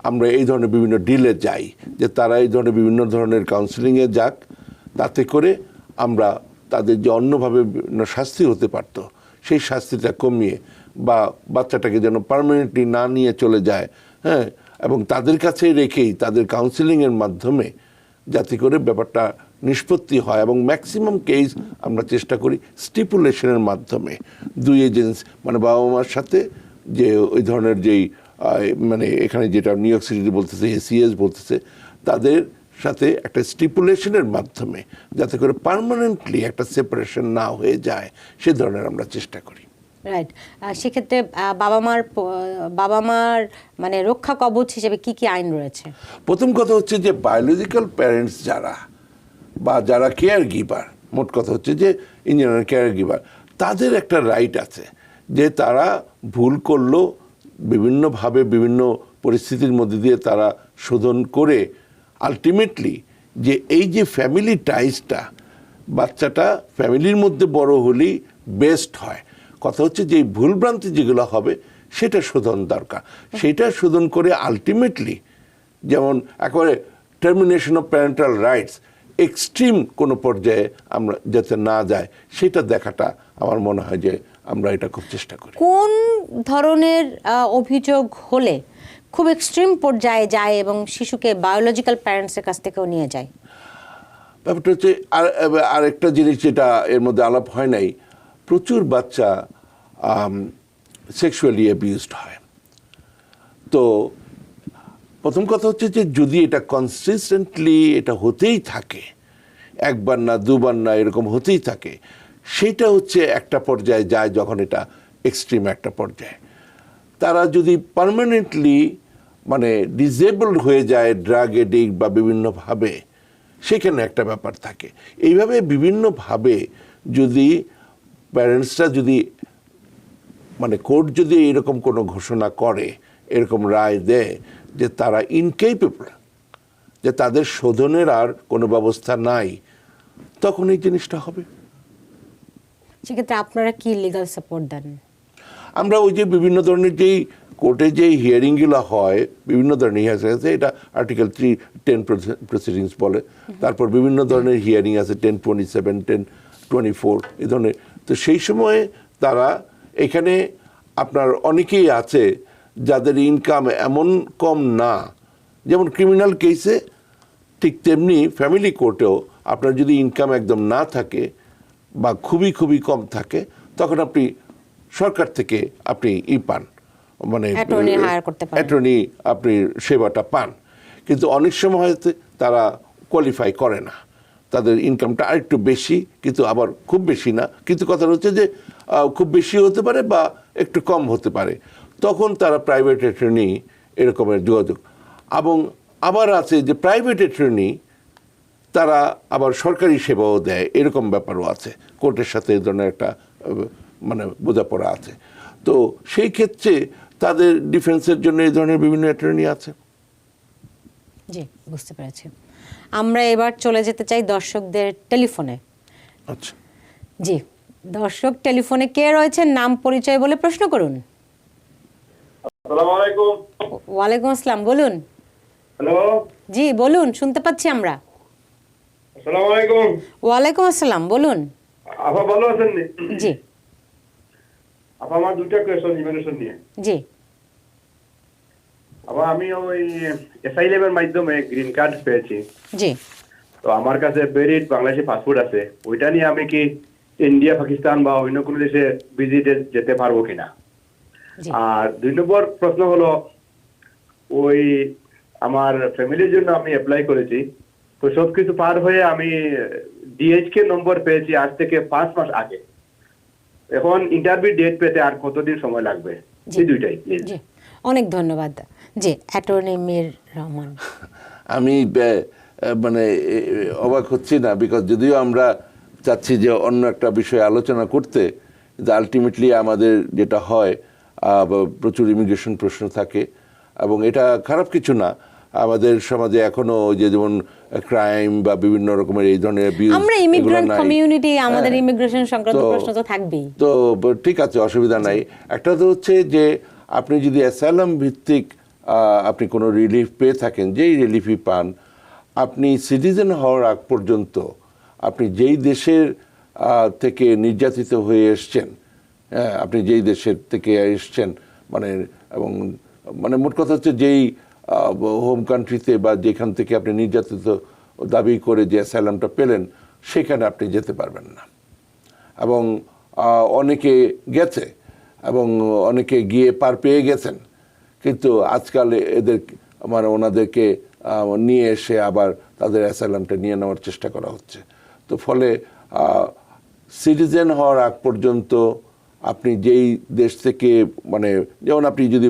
C: আমরা এই ধরনের বিভিন্ন ডিলে যাই, যে তারা এই ধরনের বিভিন্ন ধরনের কাউন্সেলিংয়ে যাক, তাতে করে আমরা তাদের যে অন্যভাবে শাস্তি হতে পারতো, সেই শাস্তিটা কমিয়ে বা বাচ্চাটাকে যেন পার্মানেন্টলি না নিয়ে চলে যায়, হ্যাঁ, এবং তাদের কাছে রেখেই তাদের কাউন্সেলিংয়ের মাধ্যমে যাতে করে ব্যাপারটা নিষ্পত্তি হয় এবং ম্যাক্সিমাম কেস আমরা চেষ্টা করি স্টিপুলেশনের মাধ্যমে দুই এজেন্সি মানে বাবা মার সাথে যে ওই ধরনের যেই মানে এখানে যেটা নিউ ইয়র্ক সিটি বলতেছে এসিএস বলতেছে তাদের সাথে একটা স্টিপুলেশনের মাধ্যমে যাতে করে পার্মানেন্টলি একটা সেপারেশন না হয়ে যায় সে ধরনের আমরা চেষ্টা করি।
B: রাইট, সেক্ষেত্রে বাবা মার মানে রক্ষা কবচ হিসেবে কি কি আইন রয়েছে?
C: প্রথম কথা হচ্ছে যে বায়োলজিক্যাল প্যারেন্টস যারা বা যারা কেয়ার গিভার, মোট কথা হচ্ছে যে ইঞ্জিনিয়ার কেয়ার গিভার, তাদের একটা রাইট আছে যে তারা ভুল করলো বিভিন্নভাবে বিভিন্ন পরিস্থিতির মধ্যে দিয়ে তারা শোধন করে আলটিমেটলি যে এই যে ফ্যামিলি টাইজটা বাচ্চাটা ফ্যামিলির মধ্যে বড় হলেই বেস্ট হয়। কথা হচ্ছে যে এই ভুলভ্রান্তি যেগুলো হবে সেটা শোধন দরকার, সেটা শোধন করে আলটিমেটলি যেমন একেবারে termination of parental rights extreme কোনো পর্যায়ে আমরা যাতে না যায় সেটা দেখাটা আমার মনে হয় যে আমরা এটা খুব চেষ্টা করি।
B: কোন ধরনের অভিযোগ হলে খুব এক্সট্রিম পর্যায়ে যায় এবং শিশুকে বায়োলজিক্যাল প্যারেন্টসের কাছ থেকেও নিয়ে যায়?
C: ব্যাপারটা হচ্ছে আর একটা জিনিস যেটা এর মধ্যে আলাপ হয় নাই, প্রচুর বাচ্চা সেক্সুয়ালি অ্যাবিউজড হয়। তো প্রথম কথা হচ্ছে যে যদি এটা কনসিস্টেন্টলি এটা হতেই থাকে, একবার না দুবার না এরকম হতেই থাকে, সেটা হচ্ছে একটা পর্যায়ে যায় যখন এটা এক্সট্রিম একটা পর্যায়ে। তারা যদি পার্মানেন্টলি মানে ডিসেবলড হয়ে যায় ড্রাগ এডিক্ট বা বিভিন্নভাবে, সেখানে একটা ব্যাপার থাকে। এইভাবে বিভিন্নভাবে যদি প্যারেন্টসরা যদি মানে কোর্ট যদি এরকম কোনো ঘোষণা করে, এরকম রায় দেয় যে তারা ইনকেপেবল, যে তাদের শোধনের আর কোনো ব্যবস্থা নাই, তখন এই জিনিসটা হবে।
B: সেক্ষেত্রে আপনারা কি লিগ্যাল সাপোর্ট দেন?
C: আমরা ওই যে বিভিন্ন ধরনের যেই কোর্টে যেই হিয়ারিংগুলো হয়, বিভিন্ন ধরনের হিয়ারিং আছে, এটা আর্টিকেল 310 প্রসিডিংস বলে। তারপর বিভিন্ন ধরনের হিয়ারিং আছে 1027, 1024 এই ধরনের। তো সেই সময়ে তারা এখানে আপনার অনেকেই আছে যাদের ইনকাম এমন কম না, যেমন ক্রিমিনাল কেসে ঠিক তেমনি ফ্যামিলি কোর্টেও আপনার যদি ইনকাম একদম না থাকে বা খুবই খুবই কম থাকে, তখন আপনি সরকার থেকে আপনি পান, মানে অ্যাটর্নি আপনি সেবাটা পান। কিন্তু অনেক সময় হয়তো তারা কোয়ালিফাই করে না, তাদের ইনকামটা আরেকটু বেশি কিন্তু আবার খুব বেশি না, কিন্তু কথা হচ্ছে যে খুব বেশি হতে পারে বা একটু কম হতে পারে, তখন তারা প্রাইভেট অ্যাটর্নি এরকমের যোগাযোগ। এবং আবার আছে যে প্রাইভেট অ্যাটর্নি তারা আবার সরকারি সেবাও দেয়, এরকম ব্যাপারও আছে, কোর্টের সাথে এই ধরনের একটা মানে বোঝাপড়া আছে। তো সেই ক্ষেত্রে তাদের ডিফেন্সের জন্য এই ধরনের বিভিন্ন অ্যাটর্নি আছে।
B: জি, বুঝতে পেরেছি। আমরা এবার চলে যেতে চাই দর্শকদের টেলিফোনে।
C: আচ্ছা
B: জি, দর্শক টেলিফোনে কে রয়েছেন, নাম পরিচয় বলে প্রশ্ন করুন।
D: আসসালামু আলাইকুম।
B: ওয়ালাইকুম আসসালাম, বলুন।
D: হ্যালো,
B: জি বলুন, শুনতে পাচ্ছি আমরা।
D: আসসালামু আলাইকুম।
B: ওয়ালাইকুম আসসালাম, বলুন।
D: আপা ভালো আছেন?
B: জি।
D: আপা আমার দুটো কোয়েশ্চন ইমিগ্রেশন নিয়ে।
B: জি।
D: আপা আমি ওই এসআইএম এর মাধ্যমে গ্রিন কার্ড পেয়েছি।
B: জি।
D: তো আমার কাছে ভ্যালিড বাংলাদেশি পাসপোর্ট আছে, ওইটা নিয়ে আমি কি ইন্ডিয়া, পাকিস্তান বা অন্য কোনো দেশে ভিজিটে যেতে পারবো কিনা? আর 2 নম্বর প্রশ্ন হলো, ওই আমার ফ্যামিলির জন্য আমি অ্যাপ্লাই করেছি, তো সবকিছু পার হয়ে আমি ডিএইচকে নম্বর পেয়েছি আজ থেকে 5 মাস আগে। এখন ইন্টারভিউ ডেট পেতে আর কতদিন সময় লাগবে? এই দুইটাই।
B: জি, অনেক ধন্যবাদ। জি, অ্যাটর্নি মীর রহমান।
C: আমি মানে অবাক হচ্ছি না, বিকজ যদিও আমরা চাচ্ছি যে অন্য একটা বিষয়ে আলোচনা করতে, কিন্তু আলটিমেটলি আমাদের যেটা হয় প্রচুর ইমিগ্রেশন প্রশ্ন থাকে, এবং এটা খারাপ কিছু না। আমাদের সমাজে এখনো যে যেমন ক্রাইম বা বিভিন্ন রকমের এই ধরনের
B: আমরা ইমিগ্রেন্ট কমিউনিটি, আমাদের ইমিগ্রেশন সংক্রান্ত প্রশ্ন তো থাকবেই।
C: তো ঠিক আছে, অসুবিধা নাই। একটা তো হচ্ছে যে আপনি যদি অ্যাসাইলাম ভিত্তিক আপনি কোনো রিলিফ পেয়ে থাকেন, যেই রিলিফই পান, আপনি সিটিজেন হওয়ার আগ পর্যন্ত আপনি যেই দেশের থেকে নির্যাতিত হয়ে এসছেন, আপনি যেই দেশের থেকে এসছেন মানে, এবং মানে মোট কথা হচ্ছে যেই হোম কান্ট্রিতে বা যেখান থেকে আপনি নির্যাতিত দাবি করে যে অ্যাসাইলামটা পেলেন সেখানে আপনি যেতে পারবেন না। এবং অনেকে গেছে এবং অনেকে গিয়ে পার পেয়ে গেছেন, কিন্তু আজকাল এদের মানে ওনাদেরকে নিয়ে এসে আবার তাদের অ্যাসাইলামটা নিয়ে নেওয়ার চেষ্টা করা হচ্ছে। তো ফলে সিটিজেন হওয়ার আগ পর্যন্ত আপনি যেই দেশ থেকে মানে যেমন আপনি যদি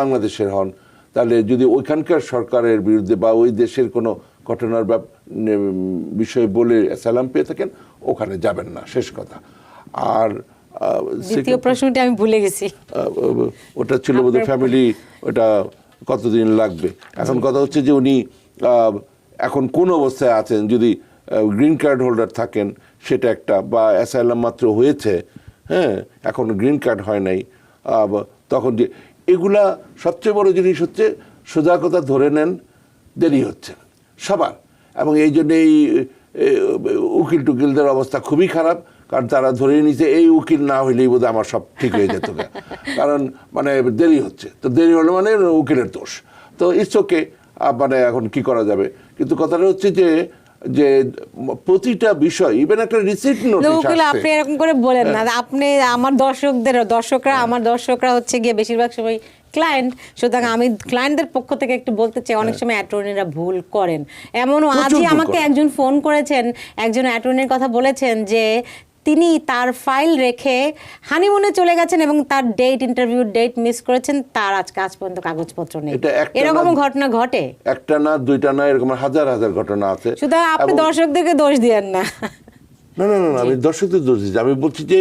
C: বাংলাদেশের হন তাহলে যদি ওইখানকার সরকারের বিরুদ্ধে বা ওই দেশের কোনো ঘটনার বিষয়ে বলে অ্যাসাইলাম পেয়ে থাকেন ওখানে যাবেন না, শেষ কথা। আর
B: দ্বিতীয় প্রশ্নটি আমি ভুলে গেছি,
C: ওটা ছিল বোধহয় ফ্যামিলি, ওটা কতদিন লাগবে। এখন কথা হচ্ছে যে উনি এখন কোন অবস্থায় আছেন, যদি গ্রিন কার্ড হোল্ডার থাকেন সেটা একটা, বা অ্যাসাইলাম মাত্র হয়েছে, হ্যাঁ এখন গ্রিন কার্ড হয় নাই, তখন যে এগুলা সবচেয়ে বড় জিনিস হচ্ছে সোজা কথা ধরে নেন দেরি হচ্ছে সবার। এবং এই জন্য এই উকিল টুকিলদের অবস্থা খুবই খারাপ, কারণ তারা ধরে নিছে এই উকিল না হইলেই বোধহয় আমার সব ঠিক হয়ে যেত, কারণ মানে দেরি হচ্ছে, তো দেরি হলে মানে উকিলের দোষ। তো ইটস ওকে, মানে এখন কি করা যাবে। কিন্তু কথাটা হচ্ছে যে প্রতিটা বিষয়, ইভেন একটা রিসিপ্ট নোটিশ আসছে।
B: আপনি এরকম করে বলেন না, আপনি আমার দর্শকরা হচ্ছে গিয়ে বেশিরভাগ সময় ক্লায়েন্ট, সুতরাং আমি ক্লায়েন্টদের পক্ষ থেকে একটু বলতে চাই অনেক সময় অ্যাটর্নিরা ভুল করেন। এমনও আজই আমাকে একজন ফোন করেছেন, একজন অ্যাটর্নির কথা বলেছেন যে তিনি তার ফাইল রেখে হানিমুনে চলে গেছেন এবং তার ইন্টারভিউ ডেট মিস করেছেন, তার আজ পর্যন্ত কাগজপত্র নেই। এরকম ঘটনা ঘটে, একটা না দুইটা না, এরকম হাজার হাজার ঘটনা আছে। সুতরাং আপনি দর্শকদেরকে দোষ দিয়েন না।
C: না, আমি দর্শকদের দোষ দিচ্ছি, আমি বলছি যে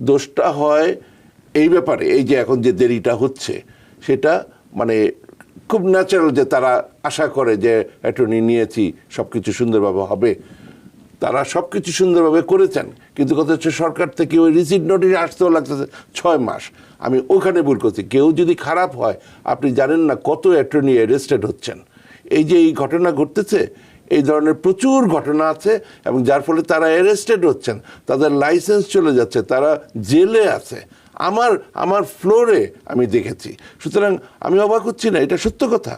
C: দোষটা হয় এই ব্যাপারে, এই যে এখন যে দেরিটা হচ্ছে সেটা মানে খুব ন্যাচারাল, যে তারা আশা করে যে অ্যাটর্নি নিয়েছি সবকিছু সুন্দরভাবে হবে, তারা সব কিছু সুন্দরভাবে করেছেন, কিন্তু কথা হচ্ছে সরকার থেকে ওই রিসিপ্ট নোটিশ আসতেও লাগতেছে 6 মাস। আমি ওখানে ভুল করছি। কেউ যদি খারাপ হয়, আপনি জানেন না কত অ্যাটর্নি অ্যারেস্টেড হচ্ছেন। এই যে এই ঘটনা ঘটতেছে, এই ধরনের প্রচুর ঘটনা আছে, এবং যার ফলে তারা অ্যারেস্টেড হচ্ছেন, তাদের লাইসেন্স চলে যাচ্ছে, তারা জেলে আছে। আমার ফ্লোরে আমি দেখেছি। সুতরাং আমি অবাক হচ্ছি না, এটা সত্য কথা,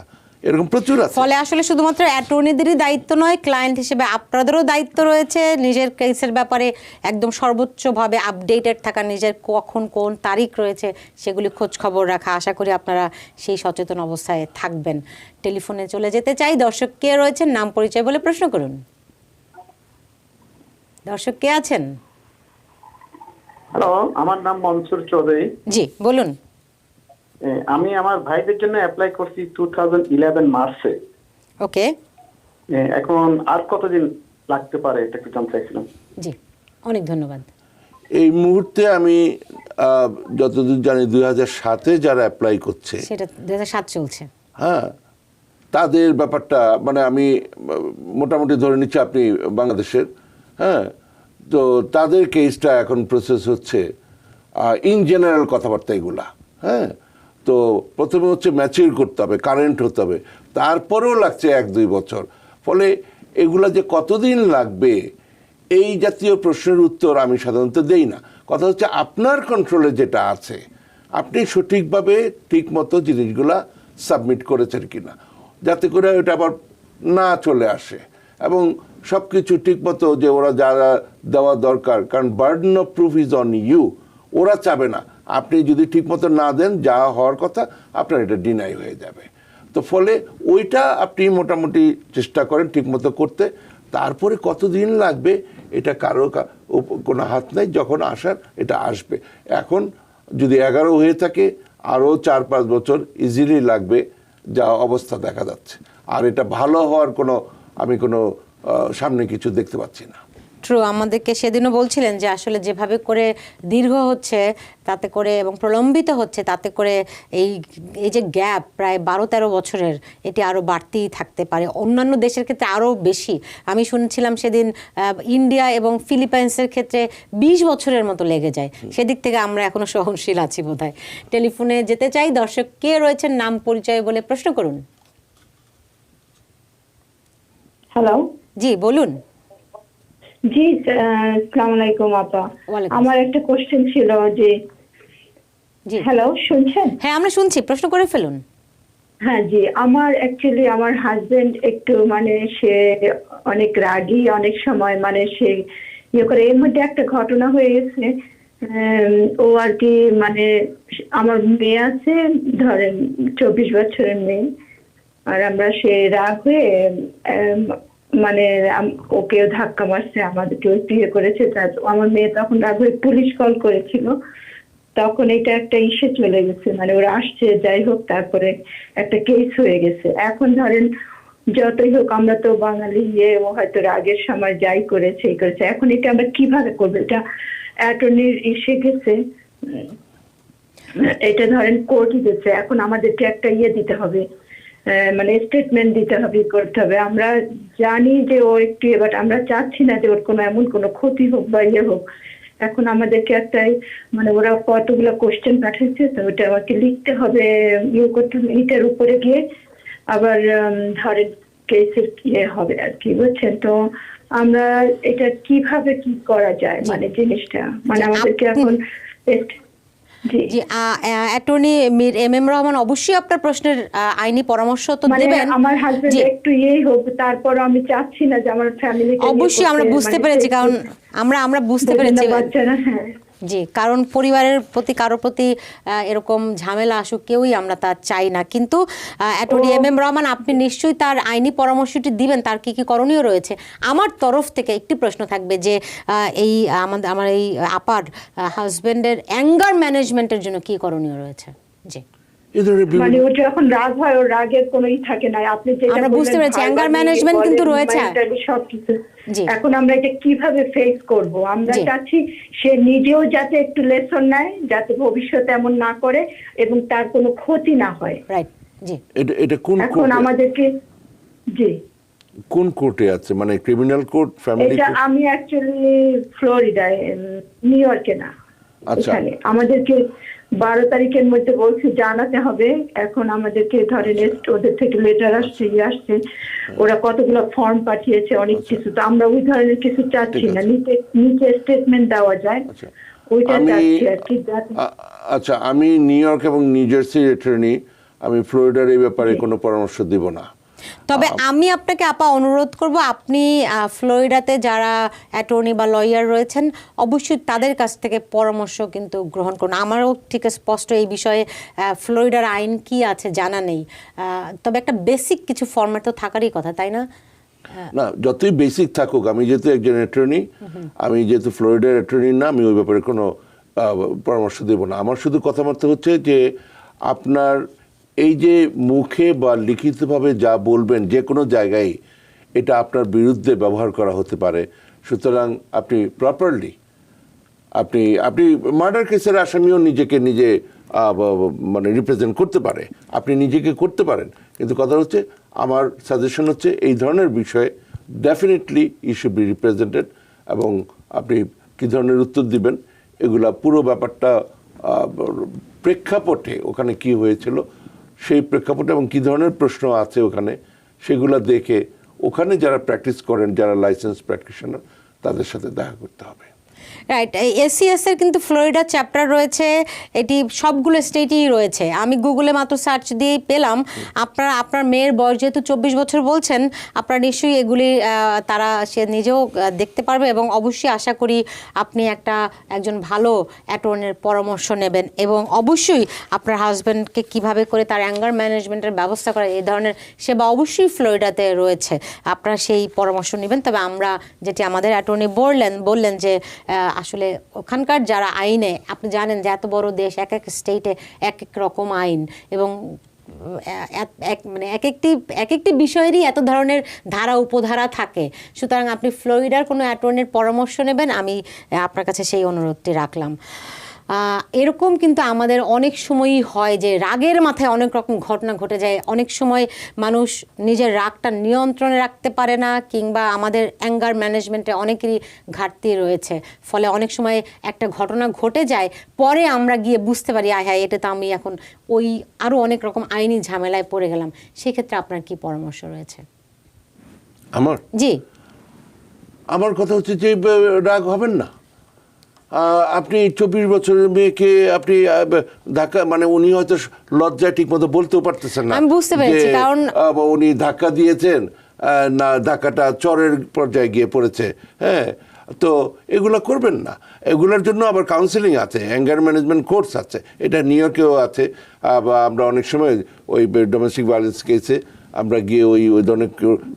C: এরকম প্রচুর আছে।
B: ফলে আসলে শুধুমাত্র অ্যাটর্নিদেরই দায়িত্ব নয়, ক্লায়েন্ট হিসেবে আপনাদেরও দায়িত্ব রয়েছে নিজের কেসের ব্যাপারে একদম সর্বোচ্চভাবে আপডেটেড থাকা, নিজের কখন কোন তারিখ রয়েছে সেগুলি খোঁজ খবর রাখা। আশা করি আপনারা সেই সচেতন অবস্থায় থাকবেন। টেলিফোনে চলে যেতে চাই, দর্শক কে রয়েছেন, নাম পরিচয় বলে প্রশ্ন করুন। দর্শক কে আছেন?
E: হ্যালো, আমার নাম মনসুর চৌধুরী।
B: জি বলুন।
E: আমি আমার ভাইদের জন্য অ্যাপ্লাই করছি 2011 মার্চে।
B: ওকে,
E: এখন আর কতদিন লাগতে পারে এটা কি জানতে চাইছিলাম।
B: জি অনেক ধন্যবাদ।
C: এই মুহূর্তে আমি যতদূর জানি 2007-এ যারা অ্যাপ্লাই করছে,
B: সেটা 2007 চলছে,
C: হ্যাঁ, তাদের ব্যাপারটা মানে আমি মোটামুটি ধরে নিচ্ছি আপনি বাংলাদেশের, হ্যাঁ, তো তাদের কেসটা এখন প্রসেস হচ্ছে। ইন জেনারেল কথাবার্তা এগুলা, হ্যাঁ, তো প্রথমে হচ্ছে ম্যাচিউর করতে হবে, কারেন্ট হতে হবে, তারপরেও লাগছে 1-2 বছর। ফলে এগুলা যে কতদিন লাগবে এই জাতীয় প্রশ্নের উত্তর আমি সাধারণত দেই না। কথা হচ্ছে আপনার কন্ট্রোলে যেটা আছে, আপনি সঠিকভাবে ঠিকমতো জিনিসগুলা সাবমিট করেছেন কিনা, যাতে করে ওটা আবার না চলে আসে, এবং সব কিছু ঠিকমতো যে ওরা যারা দেওয়া দরকার, কারণ burden of proof is on you. ওরা চাবে না, আপনি যদি ঠিকমতো না দেন যা হওয়ার কথা, আপনার এটা ডিনাই হয়ে যাবে। তো ফলে ওইটা আপনি মোটামুটি চেষ্টা করেন ঠিকমতো করতে। তারপরে কতদিন লাগবে এটা কারো কোনো হাত নাই, যখন আসার এটা আসবে। এখন যদি 11 হয়ে থাকে, আরও 4-5 বছর ইজিলি লাগবে, যা অবস্থা দেখা যাচ্ছে। আর এটা ভালো হওয়ার আমি কোনো সামনে কিছু দেখতে পাচ্ছি না।
B: ট্রু, আমাদেরকে সেদিনও বলছিলেন যে আসলে যেভাবে করে দীর্ঘ হচ্ছে তাতে করে এবং প্রলম্বিত হচ্ছে, তাতে করে এই যে গ্যাপ প্রায় 12-13 বছরের, এটি আরও বাড়তেই থাকতে পারে, অন্যান্য দেশের ক্ষেত্রে আরও বেশি। আমি শুনছিলাম সেদিন ইন্ডিয়া এবং ফিলিপাইন্সের ক্ষেত্রে 20 বছরের মতো লেগে যায়। সেদিক থেকে আমরা এখনও সহনশীল আছি বোধহয়। টেলিফোনে যেতে চাই, দর্শক কে রয়েছেন, নাম পরিচয় বলে প্রশ্ন করুন।
F: হ্যালো,
B: জি বলুন।
F: জি আসসালামু আলাইকুম আপা।
B: ওয়ালাইকুম
F: আমার একটা কোশ্চেন ছিল যে,
B: জি
F: হ্যালো শুনছেন?
B: হ্যাঁ আমরা শুনছি, প্রশ্ন করে ফেলুন।
F: হ্যাঁ জি, আমার অ্যাকচুয়ালি আমার হাজবেন্ড একটু মানে সে অনেক রাগী, অনেক সময় মানে সে ইয়ে করে। এর মধ্যে একটা ঘটনা হয়ে গেছে। ও আর কি মানে আমার মেয়ে আছে ধরেন 24 বছরের মেয়ে, আর আমরা সে রাগ হয়ে মানে ওকে ধাক্কা মারছে, আমাদেরকে বিয়ে করেছে। তার আমার মেয়ে তখন রাগ হয়ে পুলিশ কল করেছিল, তখন এটা একটা ইস্যু চলে গেছে, মানে ওরা আসছে যাই হোক, তারপরে একটা কেস হয়ে গেছে। এখন ধরেন যতই হোক আমরা তো বাঙালি, ও হয়তো রাগের সময় যাই করেছে এই করেছে, এখন এটা আমরা কিভাবে করবো? এটা অ্যাটর্নির এসে গেছে, এটা ধরেন কোর্ট গেছে, এখন আমাদেরকে একটা দিতে হবে, মানে স্টেটমেন্ট দিতে হবে, করতে হবে। আমরা জানি যে ও একটু, এবার আমরা চাচ্ছি না যে ওর কোনো এমন কোনো ক্ষতি হোক বা হোক। এখন আমাদেরকে একটাই মানে ওরা কতগুলো কোশ্চেন পাঠিয়েছে, তো ওটা আমাকে লিখতে হবে, করতে হবে, এটার উপরে গিয়ে আবার ধরেন কেসের হবে আর কি, বুঝছেন? তো আমরা এটা কিভাবে কি করা যায়, মানে জিনিসটা মানে আমাদেরকে এখন
B: জি, অ্যাটর্নি মীর এম রহমান অবশ্যই আপনার প্রশ্নের আইনি পরামর্শ তো
F: মানে
B: দেবেন।
F: আমার হাজবেন্ড একটু হোক, তারপর আমি চাচ্ছি না যে আমার ফ্যামিলি।
B: অবশ্যই আমরা বুঝতে পেরেছি, কারণ আমরা বুঝতে পেরেছি
F: বাচ্চারা। হ্যাঁ
B: জি, কারণ পরিবারের প্রতি কারোর প্রতি এরকম ঝামেলা আসুক কেউই আমরা তা চাই না। কিন্তু অ্যাটর্নি এম রহমান, আপনি নিশ্চয়ই তার আইনি পরামর্শটি দিবেন, তার কি কি করণীয় রয়েছে। আমার তরফ থেকে একটি প্রশ্ন থাকবে যে এই আমার এই আপার হাজবেন্ডের অ্যাঙ্গার ম্যানেজমেন্টের জন্য কি করণীয় রয়েছে? জি,
F: মানে ও যখন রাগ হয়, ওর রাগের কোনোই থাকে না। আপনি যেটা
B: আমরা বুঝতে পেরেছি, অ্যাঙ্গার ম্যানেজমেন্ট কিন্তু রয়েছে
F: সবকিছু। এখন আমরা এটা কিভাবে ফেস করব? আমরা চাচ্ছি সে নিজেও যাতে একটু লেসন নেয়, যাতে ভবিষ্যতে এমন না করে এবং তার কোনো ক্ষতি না হয়।
B: রাইট। জি,
C: এটা কোন
F: এখন আমাদেরকে জি
C: কোন কোর্টে আছে, মানে ক্রিমিনাল কোর্ট, ফ্যামিলি
F: এটা
C: কোর্ট?
F: আমি অ্যাকচুয়ালি ফ্লোরিডায়, নিউ ইয়র্কে না।
C: আচ্ছা,
F: এখানে আমাদেরকে 12 তারিখের মধ্যে বলছে জানাতে হবে। এখন আমাদেরকে ধরেন ওদের থেকে লেটার আসছে, আসছে, ওরা কতগুলো ফর্ম পাঠিয়েছে, অনেক কিছু। তো আমরা ওই ধরনের কিছু চাচ্ছি না, নিচে স্টেটমেন্ট দেওয়া যায়, ওইটা চাচ্ছি আর কি।
C: আচ্ছা, আমি নিউ ইয়র্ক এবং নিউ জার্সির অ্যাটর্নি, আমি ফ্লোরিডার এই ব্যাপারে কোনো পরামর্শ দিব না।
B: তবে আমি আপনাকে আপা অনুরোধ করব, আপনি ফ্লোরিডাতে যারা অ্যাটর্নি বা লয়ার রয়েছেন অবশ্যই তাদের কাছ থেকে পরামর্শ কিন্তু গ্রহণ করুন। আমারও ঠিক স্পষ্ট এই বিষয়ে ফ্লোরিডার আইন কি আছে জানা নেই, তবে একটা বেসিক কিছু ফর্ম্যাট তো থাকারই কথা, তাই না?
C: না, যতই বেসিক থাকুক, আমি যেহেতু একজন অ্যাটর্নি, আমি যেহেতু ফ্লোরিডার অ্যাটর্নি না, আমি ওই ব্যাপারে কোনো পরামর্শ দেব না। আমার শুধু কথাবার্তা হচ্ছে যে আপনার এই যে মুখে বা লিখিতভাবে যা বলবেন যে কোনো জায়গায়, এটা আপনার বিরুদ্ধে ব্যবহার করা হতে পারে। সুতরাং আপনি প্রপারলি আপনি মার্ডার কেসের আসামিও নিজেকে নিজে মানে রিপ্রেজেন্ট করতে পারে, আপনি নিজেকে করতে পারেন। কিন্তু কথা হচ্ছে, আমার সাজেশন হচ্ছে এই ধরনের বিষয়ে definitely you should be represented, এবং আপনি কী ধরনের উত্তর দিবেন এগুলা পুরো ব্যাপারটা প্রেক্ষাপটে, ওখানে কি হয়েছিল সেই প্রেক্ষাপটে এবং কী ধরনের প্রশ্ন আছে ওখানে, সেগুলো দেখে ওখানে যারা প্র্যাকটিস করেন, যারা লাইসেন্স প্র্যাকটিশনার, তাদের সাথে দেখা করতে হবে।
B: রাইট। এসিএস এর কিন্তু ফ্লোরিডা চ্যাপ্টার রয়েছে, এটি সবগুলো স্টেটেই রয়েছে। আমি গুগলে মাত্র সার্চ দিয়েই পেলাম। আপনার মেয়ের বয়স যেহেতু 24 বছর বলছেন, আপনারা নিশ্চয়ই এগুলি সে নিজেও দেখতে পারবে, এবং অবশ্যই আশা করি আপনি একজন ভালো অ্যাটর্নির পরামর্শ নেবেন, এবং অবশ্যই আপনার হাজব্যান্ডকে কিভাবে করে তার অ্যাঙ্গার ম্যানেজমেন্টের ব্যবস্থা করা, এই ধরনের সেবা অবশ্যই ফ্লোরিডাতে রয়েছে, আপনারা সেই পরামর্শ নেবেন। তবে আমরা যেটি আমাদের অ্যাটর্নি বললেন যে আসলে ওখানকার যারা আইনে, আপনি জানেন যে এত বড় দেশ, এক এক স্টেটে এক এক রকম আইন, এবং মানে এক একটি বিষয়েরই এত ধরনের ধারা উপধারা থাকে। সুতরাং আপনি ফ্লোরিডার কোনো অ্যাটর্নির পরামর্শ নেবেন, আমি আপনার কাছে সেই অনুরোধটি রাখলাম। এরকম কিন্তু আমাদের অনেক সময়ই হয় যে রাগের মাথায় অনেক রকম ঘটনা ঘটে যায়। অনেক সময় মানুষ নিজের রাগটা নিয়ন্ত্রণে রাখতে পারে না, কিংবা আমাদের অ্যাঙ্গার ম্যানেজমেন্টে অনেকেরই ঘাটতি রয়েছে। ফলে অনেক সময় একটা ঘটনা ঘটে যায়, পরে আমরা গিয়ে বুঝতে পারি হ্যাঁ, এটা তো আমি এখন আরও অনেক রকম আইনি ঝামেলায় পড়ে গেলাম। সেক্ষেত্রে আপনার কি পরামর্শ রয়েছে?
C: আমার
B: জি,
C: কথা হচ্ছে যে রাগ হবেন না, আপনি 24 বছরের মেয়েকে আপনি ধাক্কা, মানে উনি হয়তো লজ্জায় ঠিক মতো বলতেও পারতেছেন না।
B: আমি বুঝতে পেরেছি,
C: যে,
B: কারণ
C: উনি ধাক্কা দিয়েছেন, না ধাক্কাটা চরের পর্যায়ে গিয়ে পড়েছে। হ্যাঁ, তো এগুলো করবেন না। এগুলোর জন্য আবার কাউন্সিলিং আছে, অ্যাঙ্গার ম্যানেজমেন্ট কোর্স আছে, এটা নিউ ইয়র্কেও আছে। বা আমরা অনেক সময় ওই ডোমেস্টিক ভায়োলেন্স কেসে আমরা গিয়ে ওই ধরনের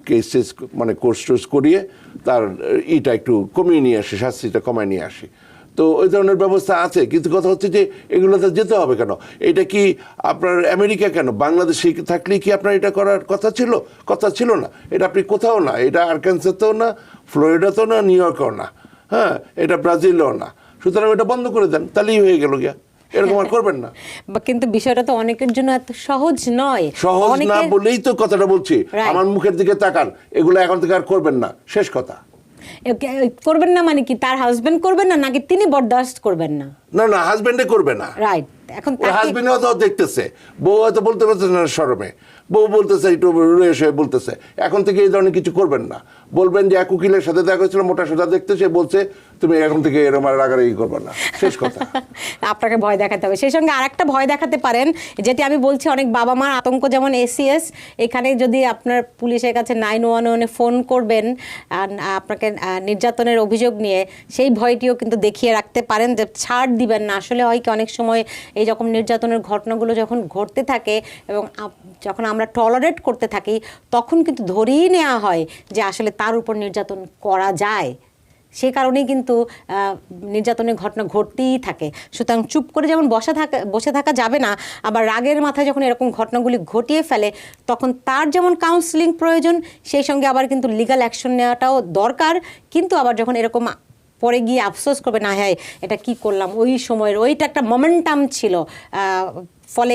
C: কেসেস মানে কোর্স টোর্স করিয়ে তার ইটা একটু কমিয়ে নিয়ে আসি, শাস্তিটা কমায় নিয়ে আসি। তো ওই ধরনের ব্যবস্থা আছে, কিন্তু কথা হচ্ছে যে এগুলোতে যেতে হবে কেন? এটা কি আপনার আমেরিকা কেন, বাংলাদেশে থাকলেই কি আপনার এটা করার কথা ছিল? কথা ছিল না। এটা আপনি কোথাও না, এটা আরকানসাসেও না, ফ্লোরিডাতেও না, নিউ ইয়র্কেও না, হ্যাঁ, এটা ব্রাজিলেও না। সুতরাং এটা বন্ধ করে দেন, তাহলেই হয়ে গেল গিয়া। এরকম আর করবেন না।
B: কিন্তু বিষয়টা তো অনেকের জন্য এত সহজ নয়।
C: সহজ না বলেই তো কথাটা বলছি।
B: Right.
C: আমার মুখের দিকে তাকান, এগুলো এখন থেকে আর করবেন না, শেষ কথা।
B: করবেন না মানে কি তার হাজবেন্ড করবেন না, নাকি তিনি বরদাস্ত করবেন না?
C: না না, হাজবেন্ডে করবে না।
B: রাইট। এখন
C: হাজবেন্ডও তো দেখতেছে, বউ হয়তো বলতে পারতেছে না শরমে, বউ বলতেছে একটু রয়েস হয়ে বলতেছে। এখন থেকে এই ধরনের কিছু করবেন না। বলবেন যে এক উকিলের সাথে দেখা হয়েছিল, মোটা সোটা দেখতে, সে বলছে তুমি এখন থেকে এরকম আর রাগারাগি করবে না, শেষ কথা।
B: আপনাকে ভয় দেখাতে হবে। সেই সঙ্গে আরেকটা ভয় দেখাতে পারেন, যেটি আমি বলছি, অনেক বাবা মার আতঙ্ক, যেমন এসিএস। এখানে যদি আপনার পুলিশের কাছে 911-এ ফোন করবেন আর আপনাকে নির্যাতনের অভিযোগ নিয়ে, সেই ভয়টিও কিন্তু দেখিয়ে রাখতে পারেন যে ছাড় দিবেন না। আসলে হয় কি, অনেক সময় এই রকম নির্যাতনের ঘটনাগুলো যখন ঘটতে থাকে এবং যখন আমরা টলারেট করতে থাকি, তখন কিন্তু ধরেই নেওয়া হয় যে আসলে তার উপর নির্যাতন করা যায়। সেই কারণেই কিন্তু নির্যাতনের ঘটনা ঘটতেই থাকে। সুতরাং চুপ করে যেমন বসে থাকা যাবে না, আবার রাগের মাথায় যখন এরকম ঘটনাগুলি ঘটিয়ে ফেলে, তখন তার যেমন কাউন্সিলিং প্রয়োজন, সেই সঙ্গে আবার কিন্তু লিগ্যাল অ্যাকশন নেওয়াটাও দরকার। কিন্তু আবার যখন এরকম পরে গিয়ে আফসোস করবে, না হ্যাঁ এটা কি করলাম, ওই সময়ের ওইটা একটা মোমেন্টাম ছিল, ফলে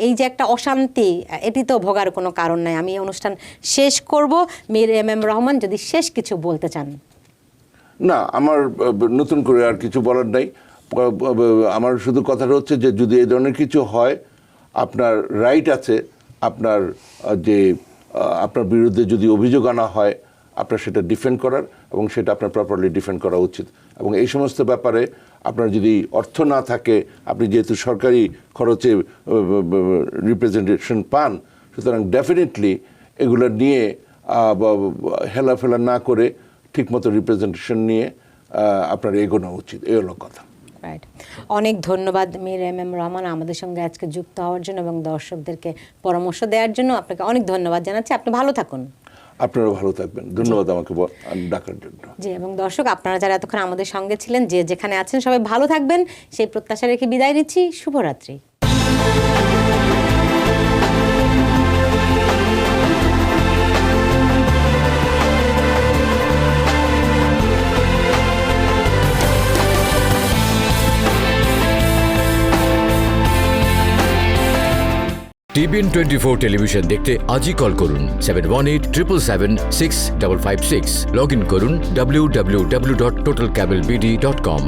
B: এই যে একটা অশান্তি, এটি তো ভোগার কোনো কারণ নাই। আমি এই অনুষ্ঠান শেষ করব। মীর এম রহমান যদি শেষ কিছু বলতে চান।
C: না, আমার নতুন করে আর কিছু বলার নাই। আমার শুধু কথাটা হচ্ছে যে যদি এই ধরনের কিছু হয়, আপনার রাইট আছে, আপনার যে আপনার বিরুদ্ধে যদি অভিযোগ আনা হয়, আপনার সেটা ডিফেন্ড করার, এবং সেটা আপনার প্রপারলি ডিফেন্ড করা উচিত। এবং এই সমস্ত ব্যাপারে আপনার যদি অর্থ না থাকে, আপনি যেহেতু সরকারি খরচে রিপ্রেজেন্টেশন পান, সুতরাং ডেফিনেটলি এগুলো নিয়ে হেলাফেলা না করে ঠিকমতো রিপ্রেজেন্টেশন নিয়ে আপনার এগোনো উচিত। এই হলো কথা।
B: রাইট। অনেক ধন্যবাদ মীর এম রহমান আমাদের সঙ্গে আজকে যুক্ত হওয়ার জন্য এবং দর্শকদেরকে পরামর্শ দেওয়ার জন্য। আপনাকে অনেক ধন্যবাদ জানাচ্ছি। আপনি ভালো থাকুন।
C: আপনারা ভালো থাকবেন। ধন্যবাদ আমাকে ডাকার জন্য।
B: জি, এবং দর্শক আপনারা যারা এতক্ষণ আমাদের সঙ্গে ছিলেন, যে যেখানে আছেন সবাই ভালো থাকবেন, সেই প্রত্যাশা রেখে বিদায় নিচ্ছি। শুভরাত্রি।
A: TBN 24 টেলিভিশন দেখতে আজই কল করুন 7187776556। লগ ইন করুন www.totalcablebd.com।